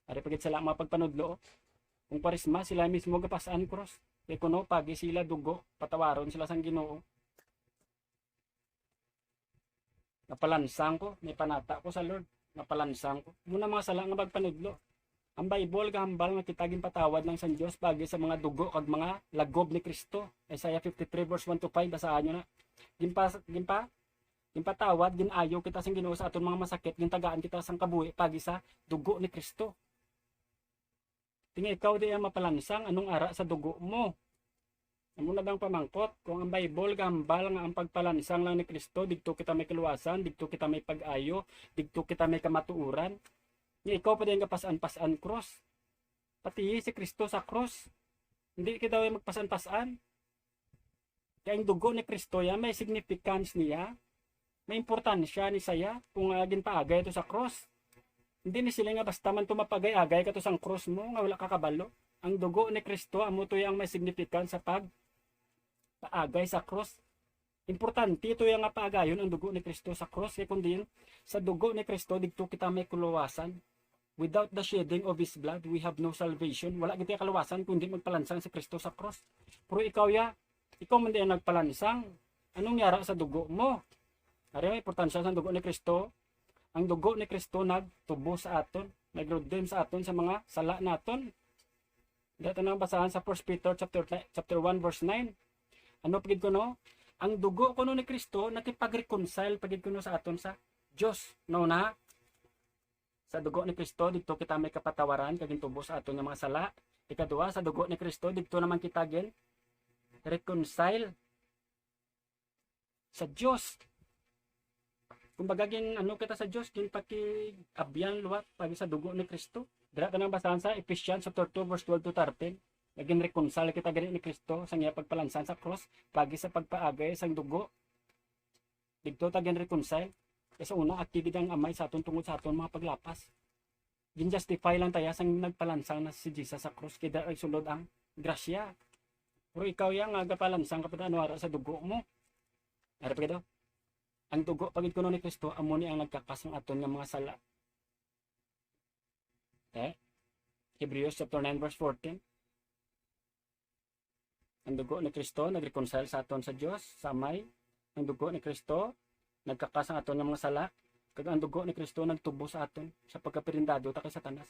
Ari pagit sala mga pagpanudlo. Kung parisma sila mismo gapasaan cross. Kaya kuno pagi sila dugo, patawaron sila sang Ginoo. Napalansang ko, may panata ko sa Lord. Napalansang ko. Muna mga sala nga magpanudlo. Ang Bible gahambal nga kitagin patawad lang sang Dios pagi sa mga dugo kag mga lagob ni Kristo. Isaiah 53 verse 1 to 5 basahan niyo na. Ginpatawad, ginayo kita sang Ginoo sa aton mga masakit, gintagaan kita sang kabuhi pagi sa dugo ni Kristo. Tingin ikaw di ang mapalansang anong ara sa dugo mo. Amo na bang pamangkot kung ang Bible gambal nga ang pagpalansang lang ni Kristo digto kita may kaluwasan, digto kita may pag-ayo, digto kita may kamatuuran. Ni ikaw pa din kapasan-pasan cross. Pati si Kristo sa cross. Hindi kita ay magpasan-pasan. Kaya ang dugo ni Kristo ya may significance niya. May importansya ni saya kung ginpaagay ito sa cross. Hindi ni sila nga basta man tumapagay-agay kato sang cross mo nga wala kakabalo. Ang dugo ni Kristo amo to yang may significance sa paagay sa cross. Importante ito yang nga paagayon ang dugo ni Kristo sa cross kay kundi sa dugo ni Kristo digto kita may kuluwasan. Without the shedding of His blood, we have no salvation. Wala kita kaluwasan kundi magpalansang si Kristo sa cross. Pero ikaw man din ang nagpalansang. Anong yara sa dugo mo? Ari may importansya sa dugo ni Kristo. Ang dugo ni Kristo nagtubo sa aton, nagredeem sa aton sa mga sala naton. Dito nang basahan sa 1 Peter chapter 1 verse 9. Ano pagid kuno? Ang dugo kuno ni Kristo nakipag-reconcile pagid kuno sa aton sa Dios. No na. Sa dugo ni Kristo dito kita may kapatawaran kag tubo sa aton nga mga sala. Ikaduha sa dugo ni Kristo dito naman kita reconcile sa Dios. Kumbaga kita sa Dios paki-abyan luwat pagi sa dugo ni Kristo. Dira ta nang basahan sa Ephesians chapter 2 verse 12 to 13. Naging reconcile kita gani ni Kristo sa iya pagpalansan sa cross pagi sa pagpaagay sang dugo. Didto ta reconcile. Kasi una aktibidad ang amay sa aton tungod sa aton mga paglapas. Gin-justify lang tayo sang nagpalansang na si Jesus sa cross kaya ay sulod ang grasya. Pero ikaw yang agapalansang kapag ara sa dugo mo. Ara pa kito? Ang dugo pagid kuno ni Kristo amo ni ang nagkakas ng aton nga mga sala. Hebrews chapter 9 verse 14. Ang dugo ni Kristo nagreconcile sa aton sa Dios, sa amay. Ang dugo ni Kristo nagkakas ang aton nga mga sala. Kag ang dugo ni Kristo nagtubo sa aton sa pagkapirindado ta kay Satanas.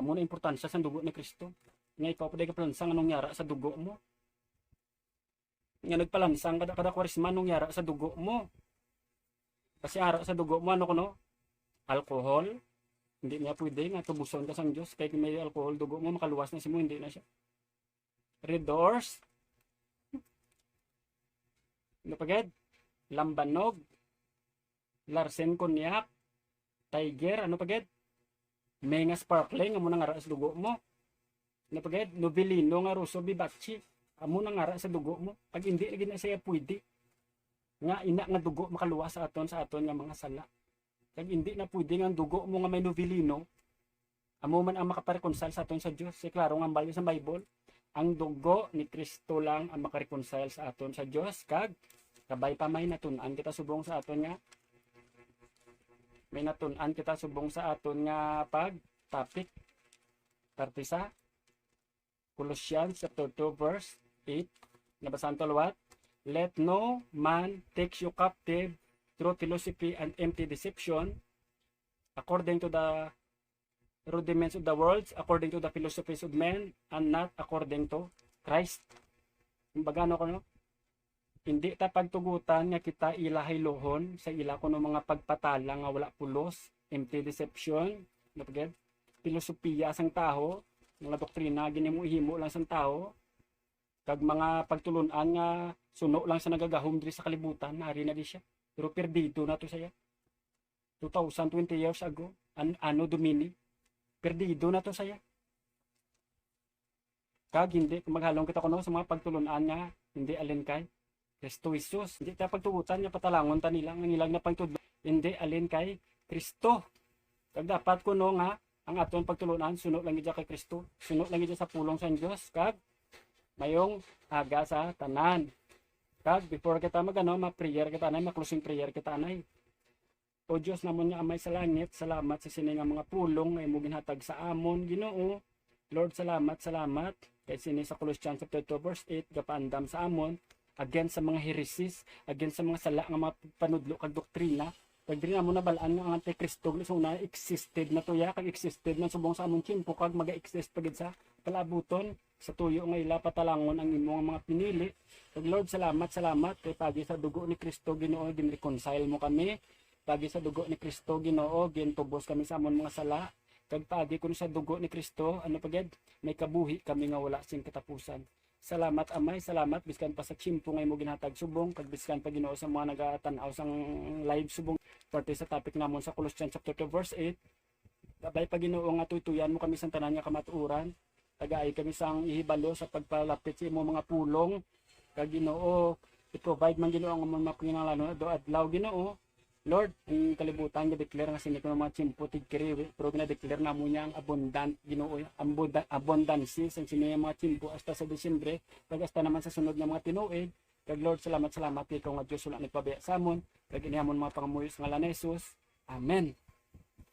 Amo na importansya sa dugo ni Kristo. Nga ikaw paday ka palansang anong yara sa dugo mo. Nga nagpalansang kada kwaresma anong yara sa dugo mo. Kasi ara sa dugo mo ano kuno? Alcohol. Hindi niya pwede nga tubuson ka sang Dios kay may alcohol dugo mo makaluwas na si mo hindi na siya. Red doors. Ano pagad? Lambanog. Larsen Cognac. Tiger, ano pagad? Menga Sparkling, amo nang ara sa dugo mo. Ano pagad? Novelino nga Rosso Vivace, amo nang ara sa dugo mo. Pag hindi lagi na siya pwede. Nga ina nga dugo makaluwas sa aton nga mga sala. Pag hindi na pwede nga dugo mo nga may Novelino, amo man ang makapareconcile sa aton sa Dios. Kasi klaro nga bali sa Bible, ang dugo ni Kristo lang ang makareconcile sa aton sa Dios kag kabay pa may natun-an kita subong sa aton nga may natun-an kita subong sa aton nga pag topic parte sa Colossians chapter 2 verse 8 nabasahan to what? Let no man take you captive through philosophy and empty deception according to the rudiments of the world, according to the philosophies of men, and not according to Christ. Kumbaga ano ko no? Hindi ta pagtugutan nga kita ilahay lohon sa ila kuno mga pagpatala nga wala pulos, empty deception, napagad, filosofiya sang tao, mga doktrina ginimo-himo lang sang tao, kag mga pagtulunan nga suno lang sa nagagahom diri sa kalibutan, nari na di siya. Pero perdido na to siya. 2020 years ago, ano Domini, perdido na to saya. Kag hindi maghalong kita kuno sa mga pagtulunan nga hindi alin kay Kristo Jesus. Hindi ta pagtugutan nga patalangon ta nila nga nilang na pagtudlo. Hindi alin kay Kristo. Kag dapat kuno nga ang aton pagtulunan suno lang gid kay Kristo. Suno lang gid sa pulong sa Dios kag mayong aga sa tanan. Kag before kita magano ma-prayer kita anay, ma-closing prayer kita anay. O Dios namon nga amay sa langit, salamat sa sini nga mga pulong nga imo ginhatag sa amon Ginoo. Lord, salamat kay sini sa Colossians chapter 2 verse 8 gapaandam sa amon against sa mga heresies, against sa mga sala nga mga panudlo kag doktrina. Kag diri na mo nabalaan nga ang Antikristo so na existed na to ya, kag existed man subong sa among tiempo kag maga-exist pagid sa palabuton sa tuyo nga ila patalangon ang imong mga pinili. Kag Lord, salamat kay pagi sa dugo ni Kristo Ginoo gin-reconcile mo kami. Pagi sa dugo ni Kristo Ginoo gintubos kami sa among mga sala. Kag pagi kun sa dugo ni Kristo ano pagid may kabuhi kami nga wala sing katapusan. Salamat Amay, salamat biskan pa sa chimpo nga imo ginhatag subong kag biskan pa Ginoo sa mga nagatanaw sang live subong parte sa topic namon sa Colossians chapter 2 verse 8. Gabay pa Ginoo nga tuytuyan mo kami sa tanan nga kamatuoran. Tagaay kami sang ihibalo sa pagpalapit sa imo mga pulong. Kag Ginoo i-provide man Ginoo ang mga kinahanglan do adlaw Ginoo. Lord, ang kalibutan nga declare nga sini ko mga chimpo tigkiri pero gina-declare namo niya ang abundant Ginoo, abundance sa sini mga chimpo hasta sa Disyembre, kag hasta naman sa sunod nga mga tinuig. Kag Lord, salamat ikaw nga Dios wala nagpabaya sa amon. Kag inihamon mga pangamuyo sa ngalan ni Jesus. Amen.